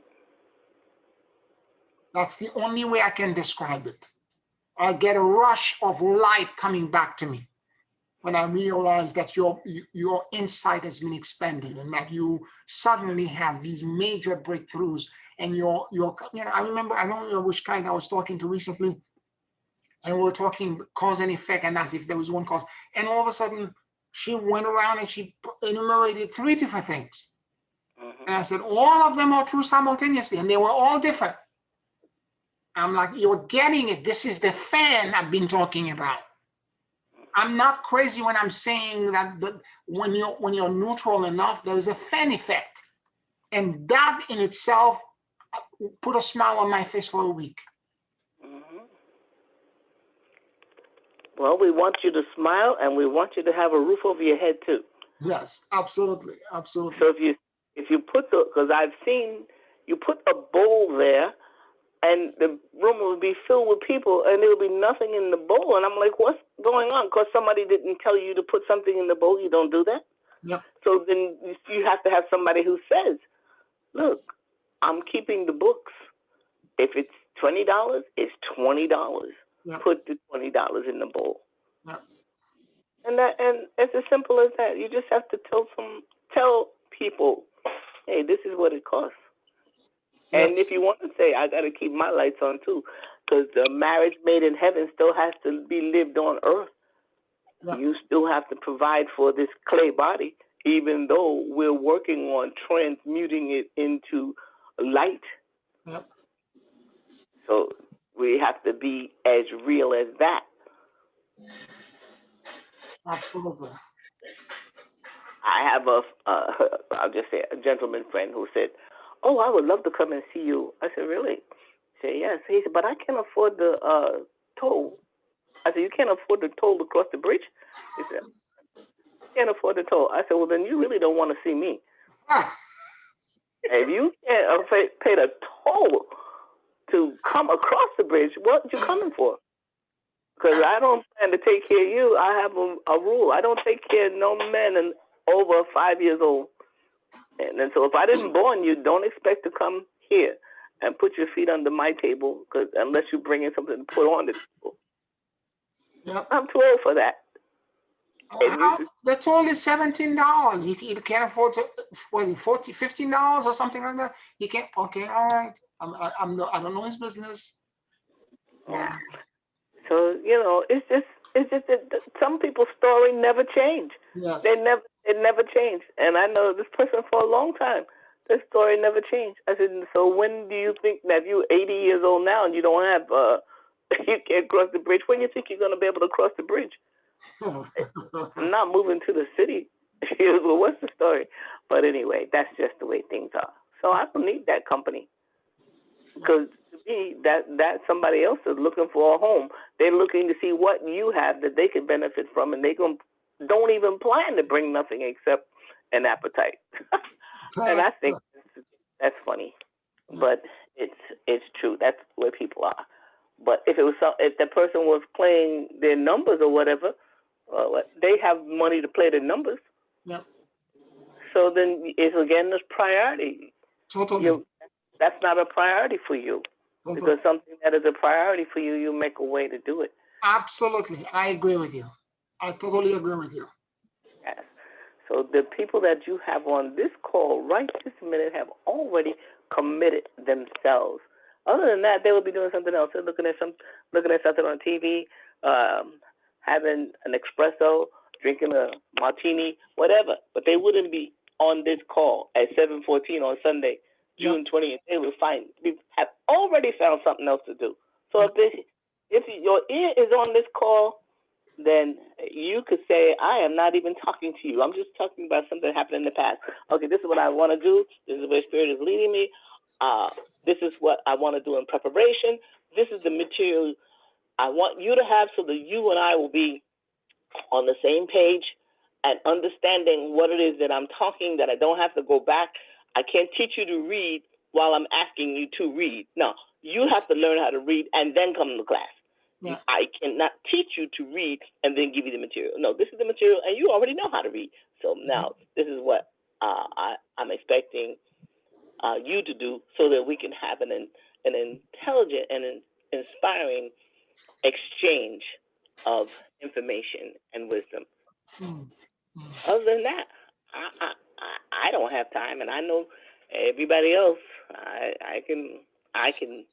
That's the only way I can describe it. I get a rush of light coming back to me when I realize that your insight has been expanded and that you suddenly have these major breakthroughs. And I remember, I don't know which client I was talking to recently, and we were talking cause and effect, and as if there was one cause. And all of a sudden, she went around and she enumerated 3 different things. Mm-hmm. And I said, all of them are true simultaneously, and they were all different. I'm like, you're getting it. This is the fan I've been talking about. I'm not crazy when I'm saying that when you're neutral enough, there's a fan effect. And that in itself put a smile on my face for a week. Mm-hmm. Well, we want you to smile, and we want you to have a roof over your head too. Yes, absolutely, absolutely. So if you put because I've seen you put a bowl there, and the room will be filled with people, and there will be nothing in the bowl, and I'm like, what's going on? Because somebody didn't tell you to put something in the bowl. You don't do that. Yep. So then you have to have somebody who says, look, I'm keeping the books. If it's $20, it's $20. Yep. Put the $20 in the bowl. Yep. And it's as simple as that. You just have to tell people, hey, this is what it costs. Yep. And if you want to say, I got to keep my lights on too, because the marriage made in heaven still has to be lived on earth. Yep. You still have to provide for this clay body even though we're working on transmuting it into light. Yep. So we have to be as real as that. Absolutely. I have I'll just say, a gentleman friend who said, "Oh, I would love to come and see you." I said, "Really?" He said, "Yes." He said, "But I can't afford the toll." I said, "You can't afford the toll to cross the bridge?" He said, "I can't afford the toll." I said, "Well, then you really don't want to see me. If you can't pay the toll to come across the bridge, what you coming for? Because I don't plan to take care of you. I have a rule. I don't take care of no men over 5 years old. And so if I didn't born you, don't expect to come here and put your feet under my table, because unless you bring in something to put on the table." Yep. I'm too old for that. The toll is $17. You can't afford to, was it $15 or something like that? You can't. Okay, all right. I don't know his business. Yeah. So it's just that some people's story never change. Yes. It never changed. And I know this person for a long time. Their story never changed. I said, so when do you think that you're 80 years old now and you don't have you can't cross the bridge? When do you think you're going to be able to cross the bridge? I'm not moving to the city. Well, what's the story? But anyway, that's just the way things are. So I don't need that company, because to me, that somebody else is looking for a home. They're looking to see what you have that they can benefit from, and they don't even plan to bring nothing except an appetite. And I think that's funny, but it's true. That's where people are. But if the person was playing their numbers or whatever, they have money to play their numbers. Yep. So then it's again this priority. Totally. That's not a priority for you. Totally. Because something that is a priority for you, you make a way to do it. Absolutely. I agree with you. I totally agree with you. Yes. So the people that you have on this call right this minute have already committed themselves. Other than that, they will be doing something else. They're looking at something on TV, having an espresso, drinking a martini, whatever. But they wouldn't be on this call at 7:14 on Sunday, June 20th. They will have already found something else to do. So if your ear is on this call, then you could say, I am not even talking to you. I'm just talking about something that happened in the past. Okay, this is what I want to do. This is where Spirit is leading me. This is what I want to do in preparation. This is the material I want you to have, so that you and I will be on the same page and understanding what it is that I'm talking, that I don't have to go back. I can't teach you to read while I'm asking you to read. No, you have to learn how to read and then come to class. Yeah. I cannot teach you to read and then give you the material. No, this is the material, and you already know how to read. So now this is what I'm expecting you to do, so that we can have an intelligent and an inspiring exchange of information and wisdom. Other than that, I don't have time, and I know everybody else. I can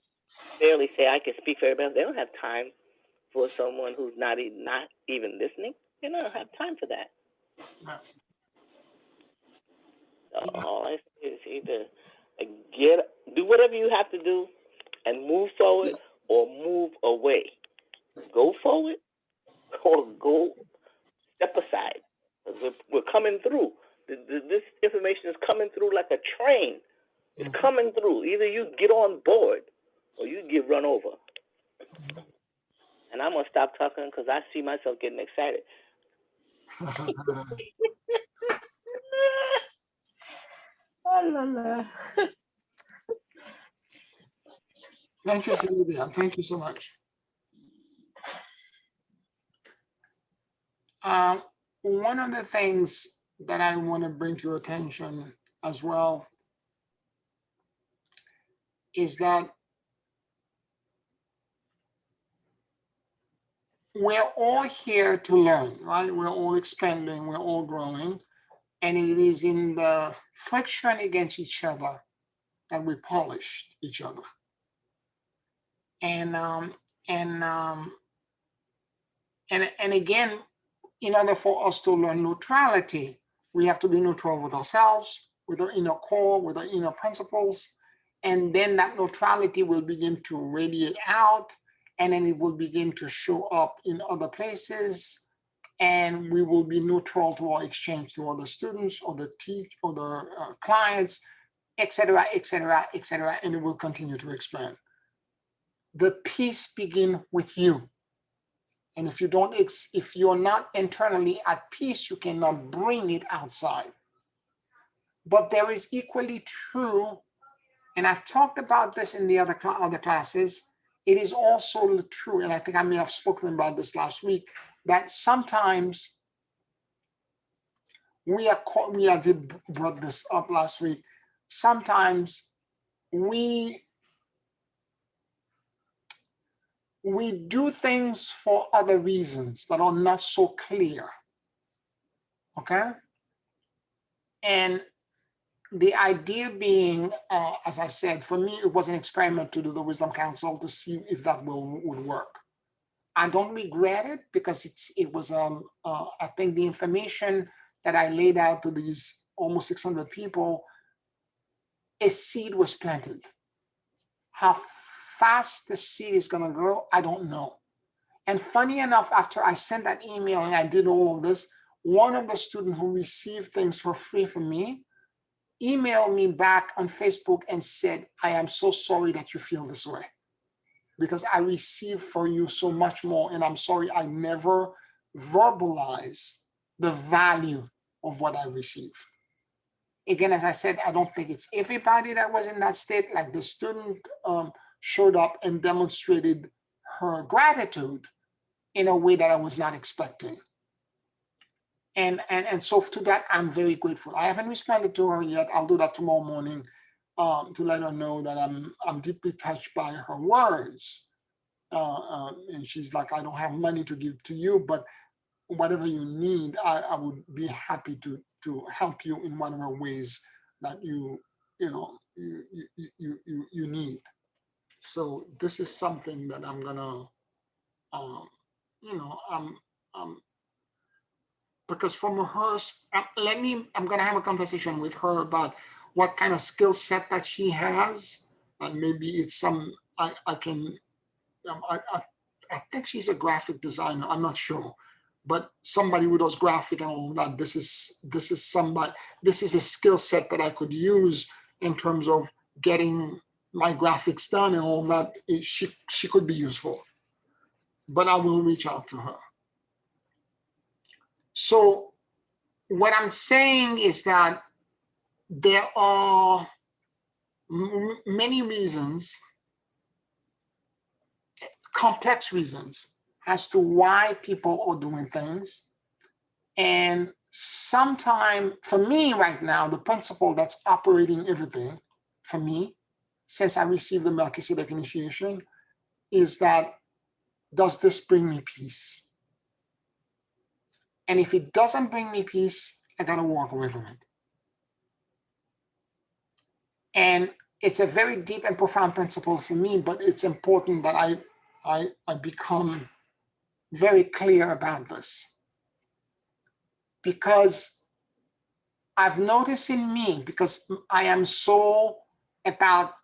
barely say I can speak for everybody else. They don't have time for someone who's not even listening. They don't have time for that. No. So all I say is either do whatever you have to do and move forward, or move away. Go forward or go step aside. We're coming through. This information is coming through like a train. It's coming through. Either you get on board or you get run over. And I'm going to stop talking because I see myself getting excited. Thank you, Sylvia. Thank you so much. One of the things that I want to bring to your attention as well is that we're all here to learn, right? We're all expanding, we're all growing, and it is in the friction against each other that we polish each other. And again, in order for us to learn neutrality, We have to be neutral with ourselves, with our inner core, with our inner principles. And then that neutrality will begin to radiate out, and then it will begin to show up in other places. And we will be neutral to our exchange to other students, or the clients, et cetera, et cetera, et cetera, and it will continue to expand. The peace begins with you. And if you're not internally at peace, you cannot bring it outside. But there is equally true, and I've talked about this in the other classes, it is also true, and I think I may have spoken about this last week, that sometimes I did brought this up last week, sometimes we do things for other reasons that are not so clear, okay? And the idea being, as I said, for me, it was an experiment to do the Wisdom Council to see if that would work. I don't regret it, because it was, I think the information that I laid out to these almost 600 people, a seed was planted. How fast the seed is gonna grow, I don't know. And funny enough, after I sent that email and I did all of this, one of the students who received things for free from me emailed me back on Facebook and said, I am so sorry that you feel this way, because I received for you so much more, and I'm sorry I never verbalized the value of what I received. Again, as I said, I don't think it's everybody that was in that state. Like the student showed up and demonstrated her gratitude in a way that I was not expecting. And so to that, I'm very grateful. I haven't responded to her yet. I'll do that tomorrow morning to let her know that I'm deeply touched by her words. And she's like, I don't have money to give to you, but whatever you need, I would be happy to help you in whatever ways that you need. So this is something that I'm gonna, because from her, I'm gonna have a conversation with her about what kind of skill set that she has, and maybe it's I think she's a graphic designer. I'm not sure, but somebody who does graphic and all that. This is a skill set that I could use in terms of getting my graphics done and all that. She could be useful, but I will reach out to her. So what I'm saying is that there are many reasons, complex reasons, as to why people are doing things. And sometimes, for me right now, the principle that's operating everything for me, since I received the Melchizedek initiation, is that, does this bring me peace? And if it doesn't bring me peace, I gotta walk away from it. And it's a very deep and profound principle for me, but it's important that I become very clear about this. Because I've noticed in me, because I am so about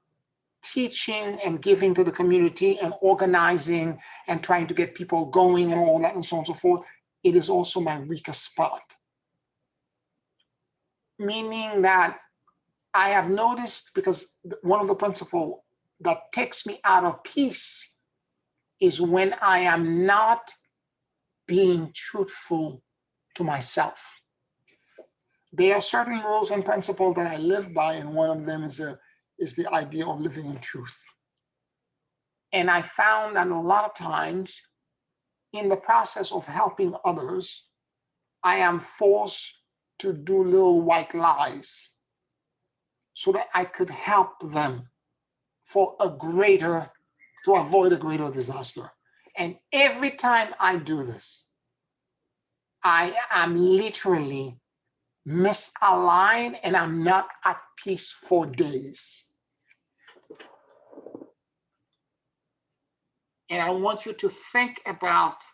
teaching and giving to the community and organizing and trying to get people going and all that and so on and so forth, it is also my weakest spot. Meaning that I have noticed, because one of the principles that takes me out of peace is when I am not being truthful to myself. There are certain rules and principles that I live by, and one of them is the idea of living in truth. And I found that a lot of times in the process of helping others, I am forced to do little white lies so that I could help them to avoid a greater disaster. And every time I do this, I am literally misaligned and I'm not at peace for days. And I want you to think about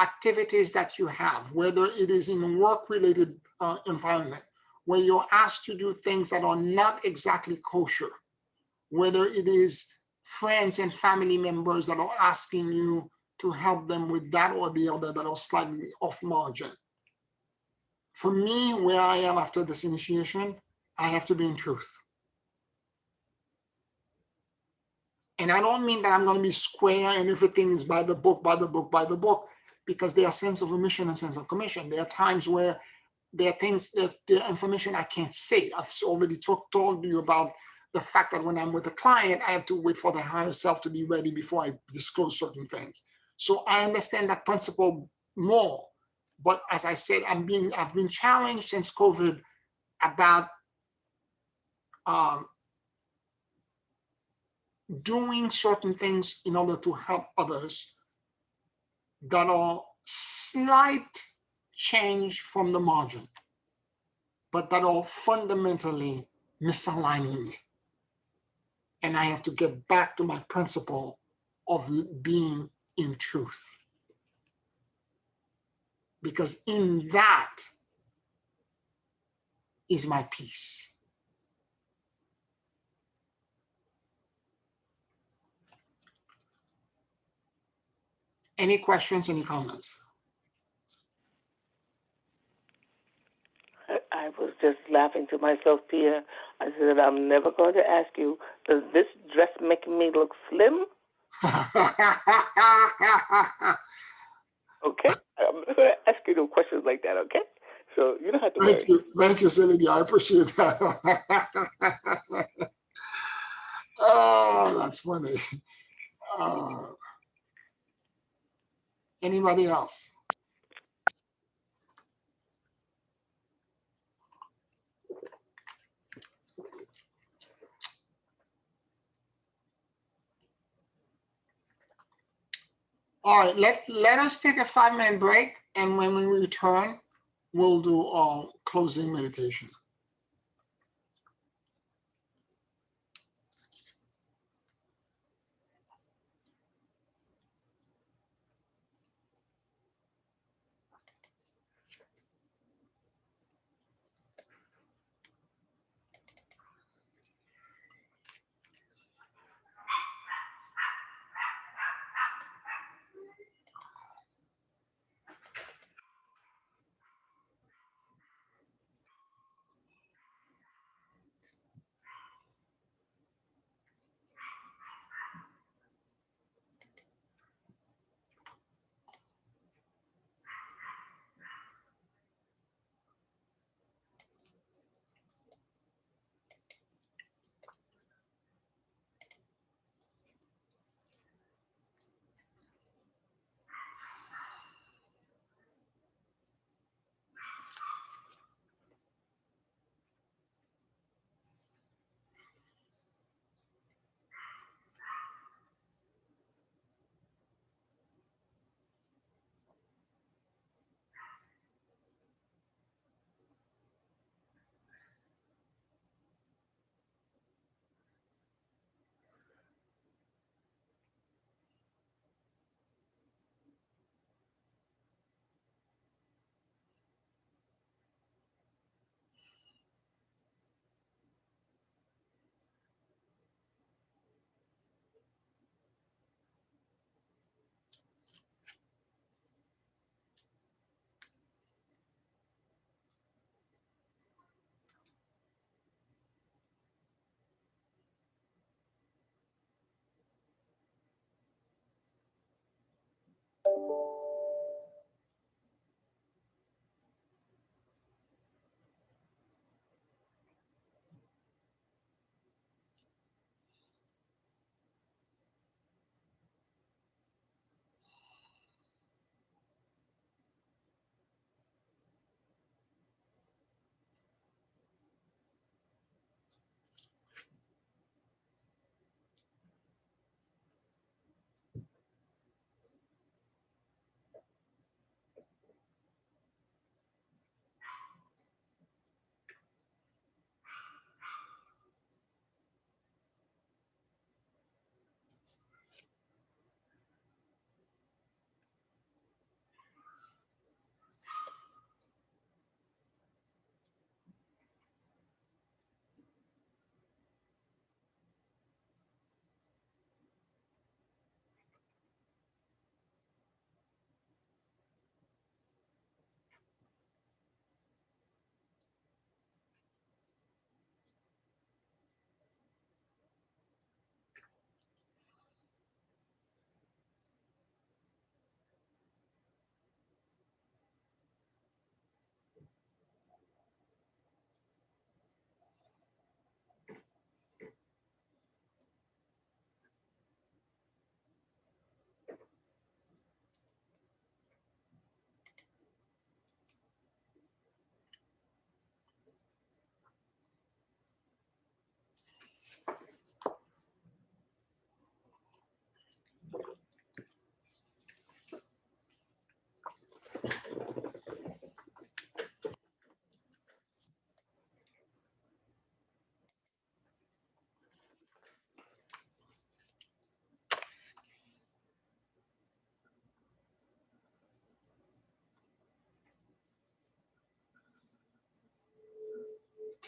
activities that you have, whether it is in work-related environment, where you're asked to do things that are not exactly kosher, whether it is friends and family members that are asking you to help them with that or the other that are slightly off margin. For me, where I am after this initiation, I have to be in truth. And I don't mean that I'm going to be square and everything is by the book, by the book, by the book, because there are sense of omission and sense of commission. There are times where there are things that the information I can't say. I've already told you about the fact that when I'm with a client, I have to wait for the higher self to be ready before I disclose certain things. So I understand that principle more. But as I said, I've been challenged since COVID about doing certain things in order to help others that are slight change from the margin, but that are fundamentally misaligning me. And I have to get back to my principle of being in truth. Because in that is my peace. Any questions, any comments? I was just laughing to myself, Pia. I said, I'm never going to ask you, does this dress make me look slim? Okay? I'm not going to ask you no questions like that, okay? So you don't have to worry. Thank you, Celine. I appreciate that. Oh, that's funny. Anybody else? All right, let us take a 5-minute break, and when we return, we'll do our closing meditation.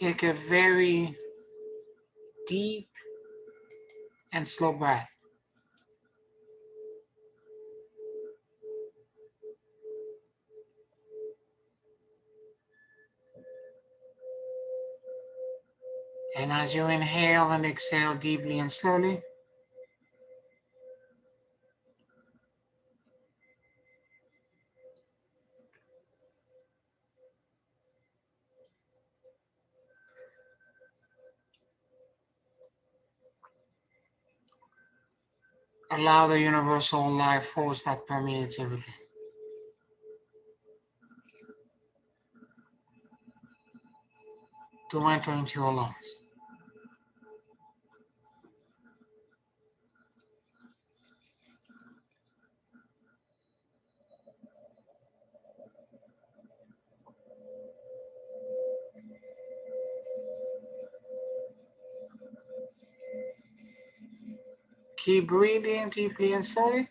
take a very deep and slow breath. And as you inhale and exhale deeply and slowly, allow the universal life force that permeates everything to enter into your lungs. Keep breathing deeply and slowly.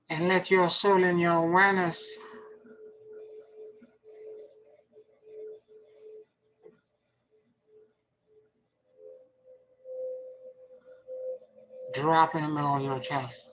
And let your soul and your awareness drop in the middle of your chest.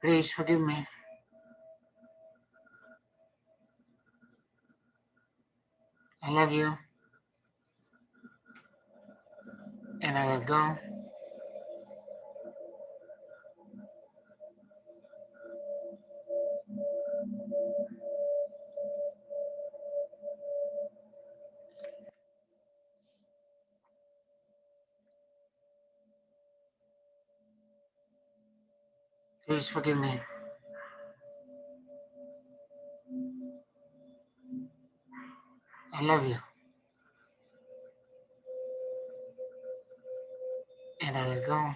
Please forgive me. I love you. And I let go. Please forgive me. I love you. And I let go.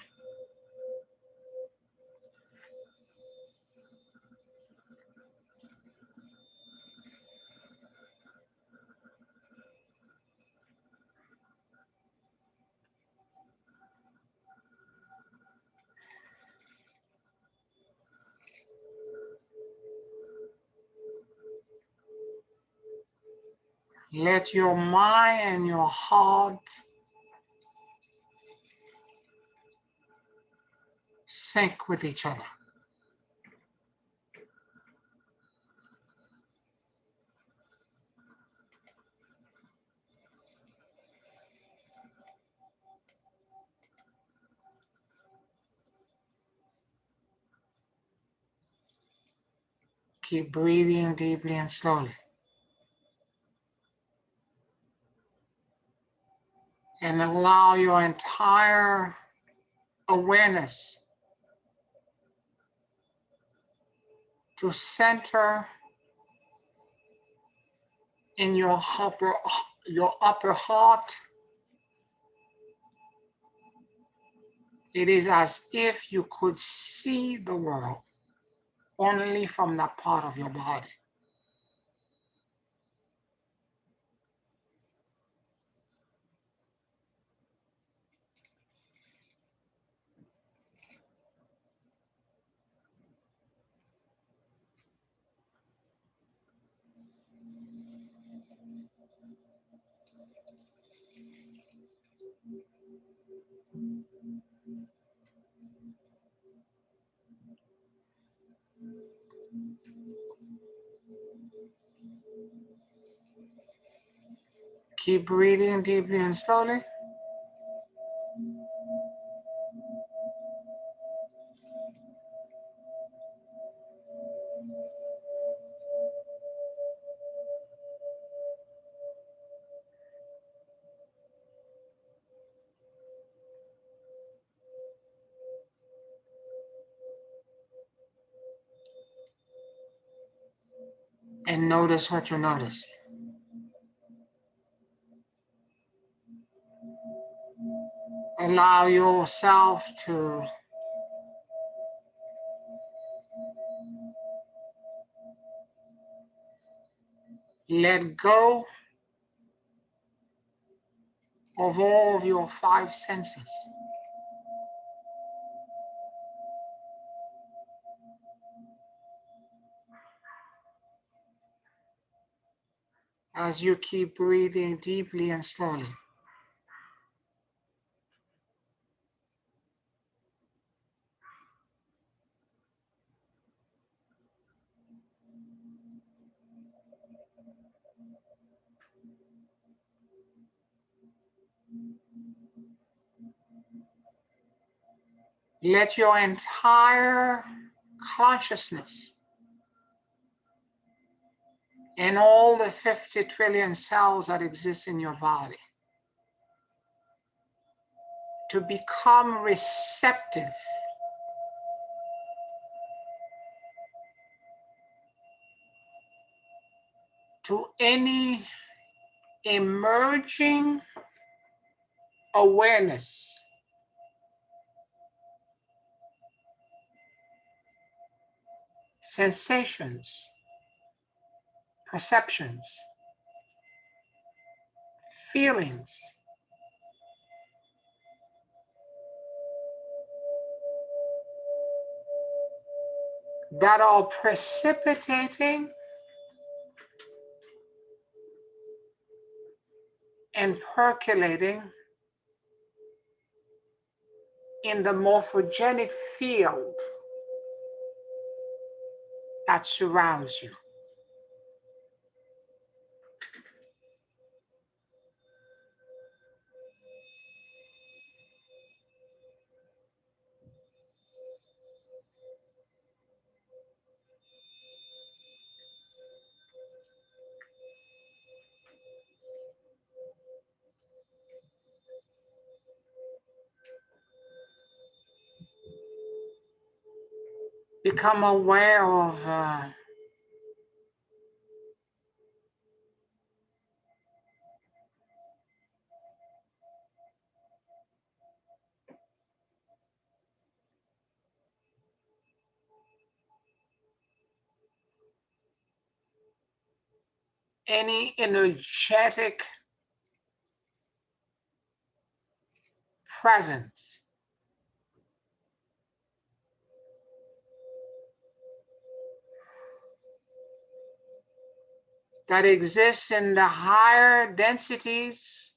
Let your mind and your heart sync with each other. Keep breathing deeply and slowly. And allow your entire awareness to center in your upper heart. It is as if you could see the world only from that part of your body. Keep breathing deeply and slowly. notice what you noticed. Allow yourself to let go of all of your five senses. As you keep breathing deeply and slowly. Let your entire consciousness and all the 50 trillion cells that exist in your body to become receptive to any emerging awareness sensations, perceptions, feelings that are precipitating and percolating in the morphogenic field that surrounds you. Become aware of any energetic presence that exists in the higher densities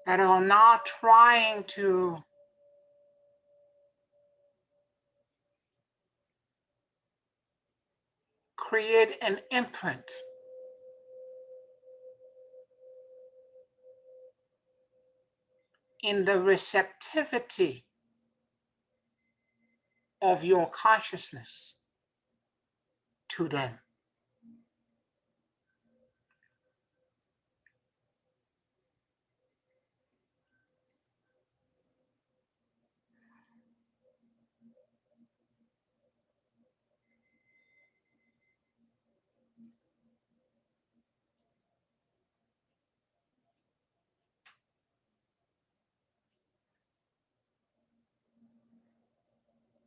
that are not trying to create an imprint in the receptivity of your consciousness to them.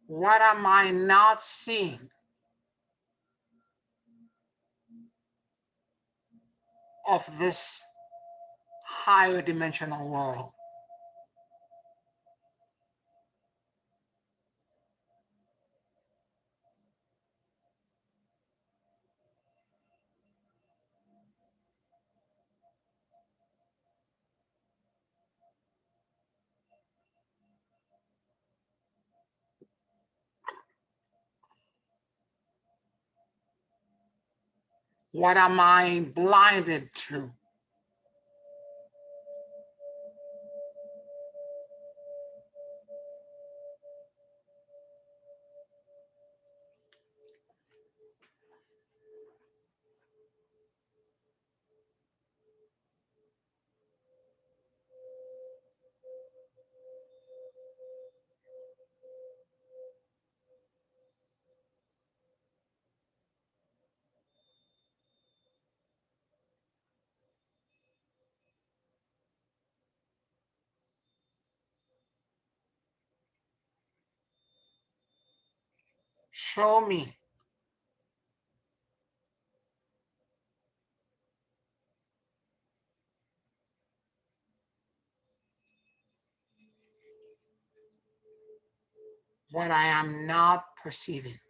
What am I not seeing of this higher dimensional world? What am I blinded to? Show me. What I am not perceiving.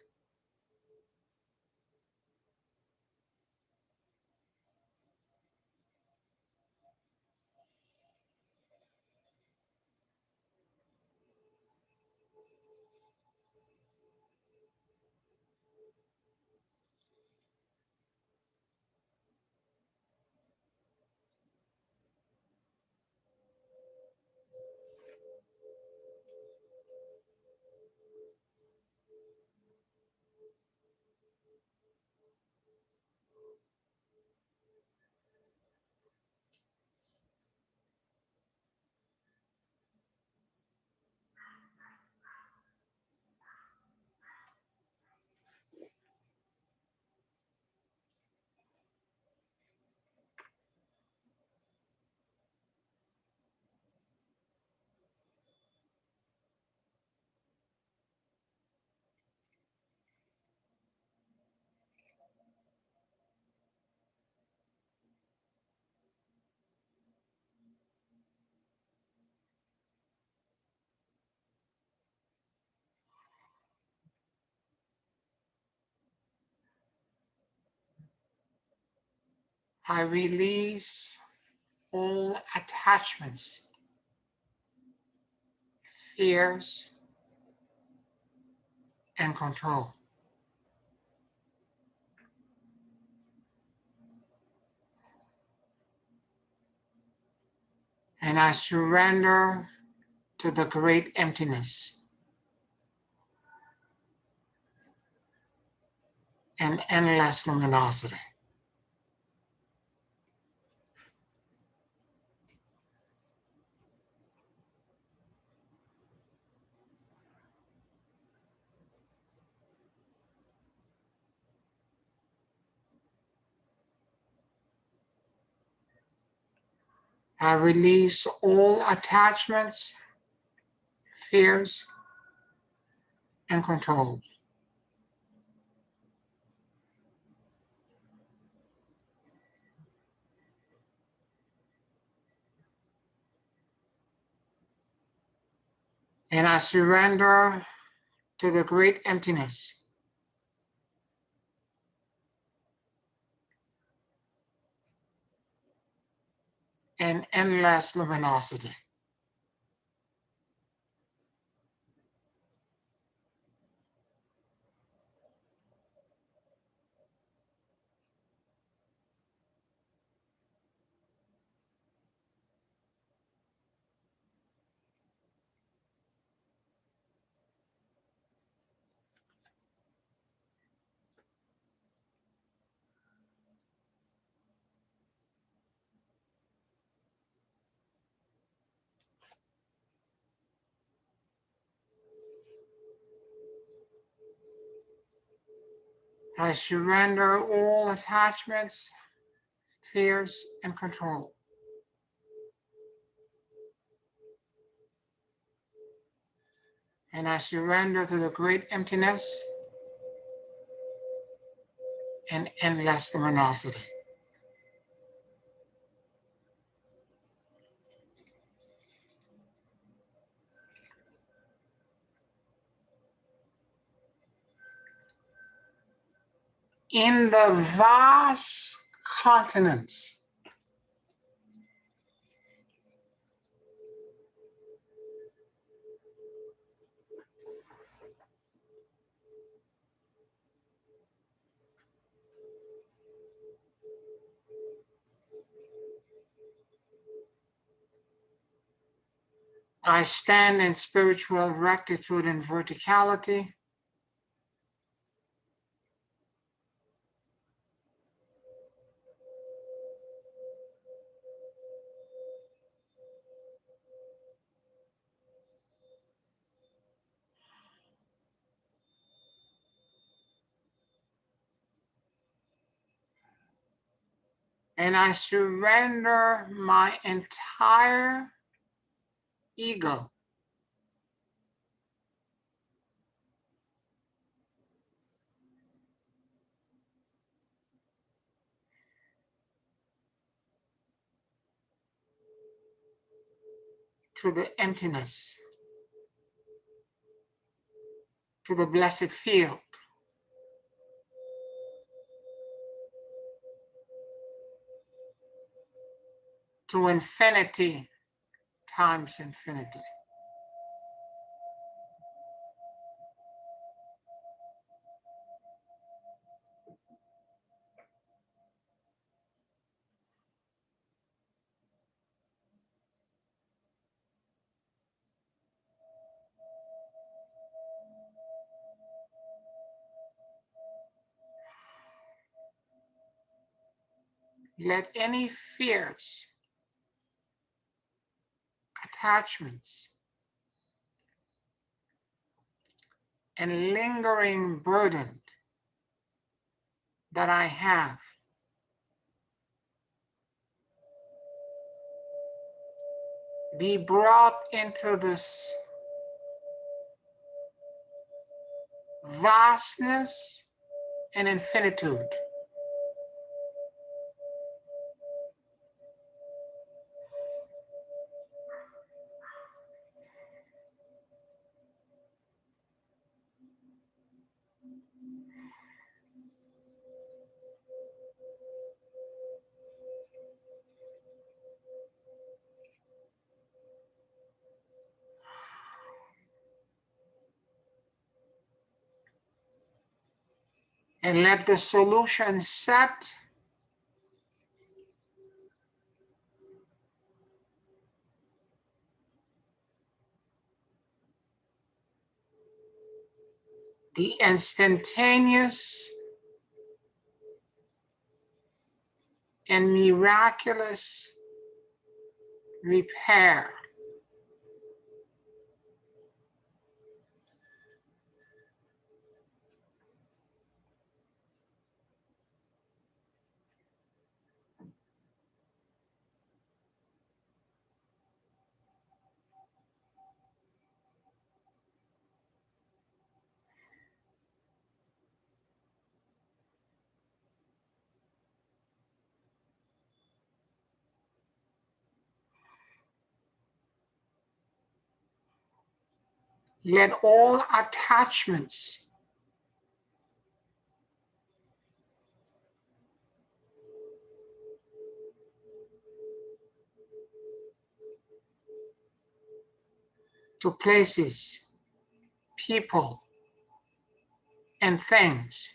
I release all attachments, fears, and control. And I surrender to the great emptiness and endless luminosity. I release all attachments, fears, and control. And I surrender to the great emptiness and endless luminosity. I surrender all attachments, fears, and control. And I surrender to the great emptiness and endless luminosity. In the vast continents I stand in spiritual rectitude and verticality. And I surrender my entire ego to the emptiness, to the blessed field. To infinity times infinity. Let any fears, attachments, and lingering burden that I have be brought into this vastness and infinitude. And let the solution set the instantaneous and miraculous repair let all attachments to places, people, and things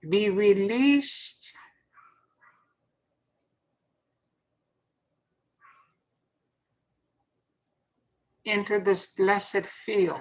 be released into this blessed field.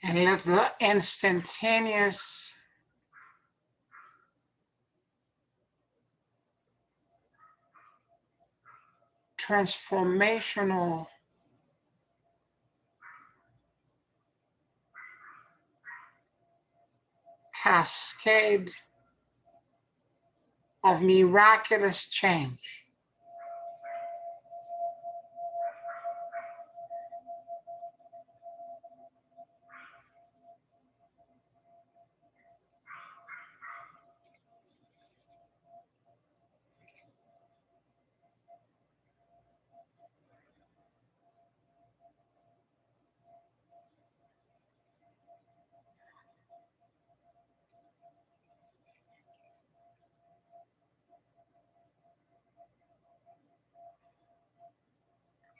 And let the instantaneous transformational cascade of miraculous change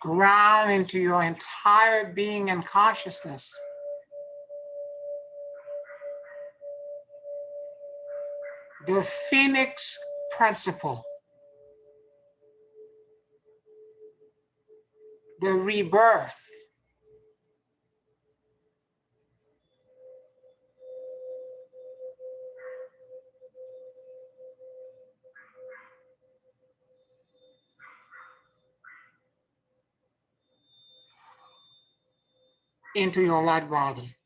ground into your entire being and consciousness. The Phoenix principle, the rebirth, into your light body.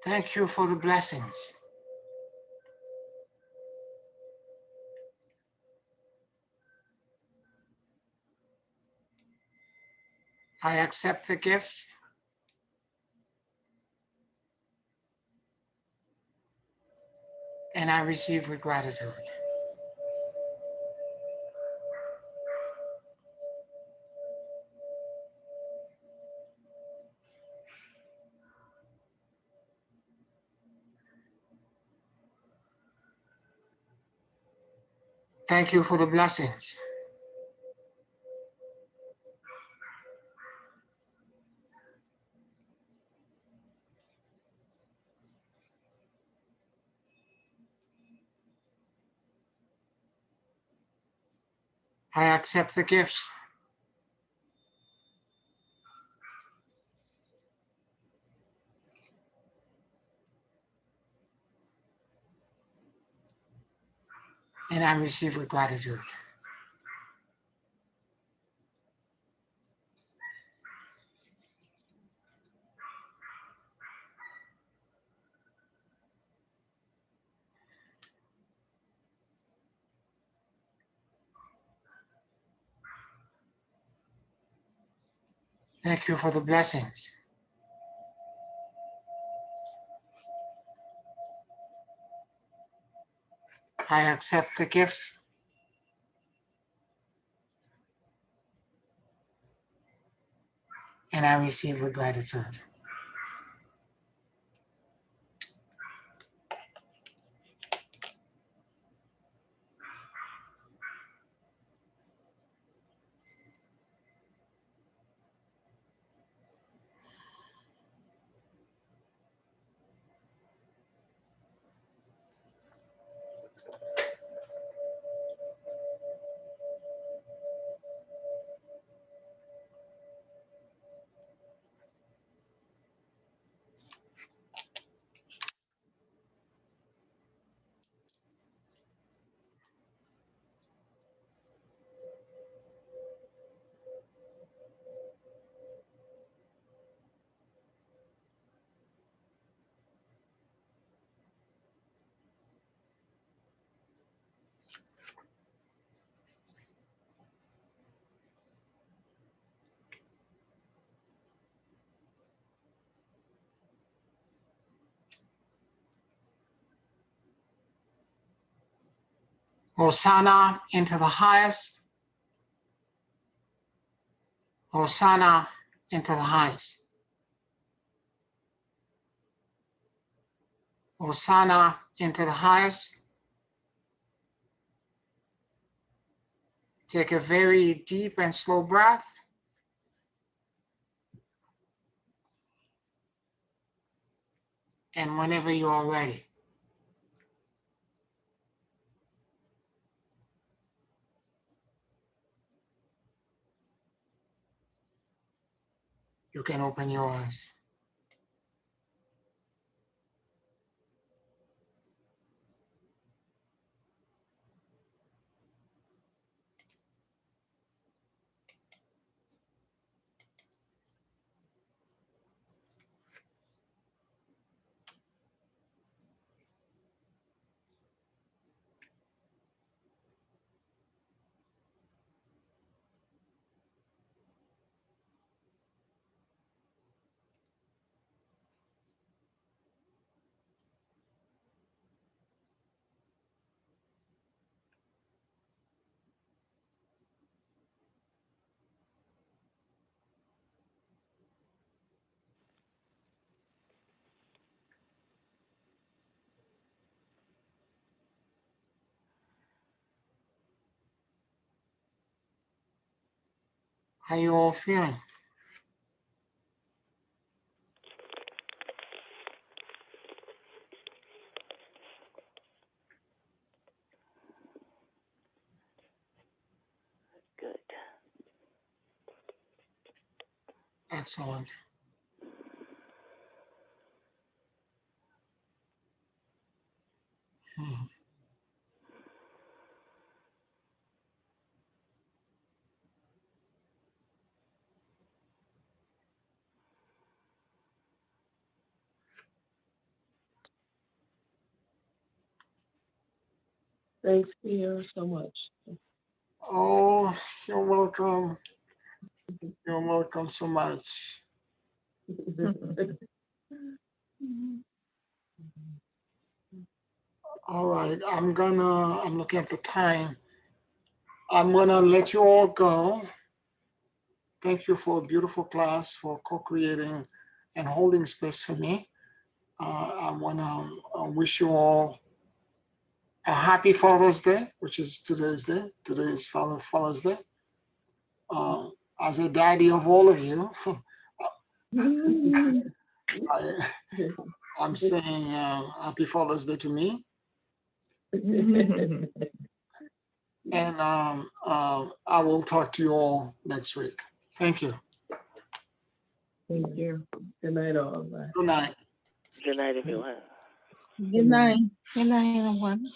Thank you for the blessings. I accept the gifts and I receive with gratitude. Thank you for the blessings. I accept the gifts and I receive with gratitude. Thank you for the blessings. I accept the gifts and I receive with gratitude. Hosanna into the highest. Hosanna into the highest. Hosanna into the highest. Take a very deep and slow breath. And whenever you are ready, you can open your eyes. How you all feeling? Good. Excellent. Hmm. Thanks, Pierre, so much. Oh, you're welcome. You're welcome so much. All right, I'm looking at the time. I'm gonna let you all go. Thank you for a beautiful class, for co-creating and holding space for me. I wanna wish you all a happy Father's Day, which is today's day. Today is Father's Day. As a daddy of all of you, I'm saying happy Father's Day to me. And I will talk to you all next week. Thank you. Thank you. Good night, all. Bye. Good night. Good night, everyone. Good night. Good night, everyone.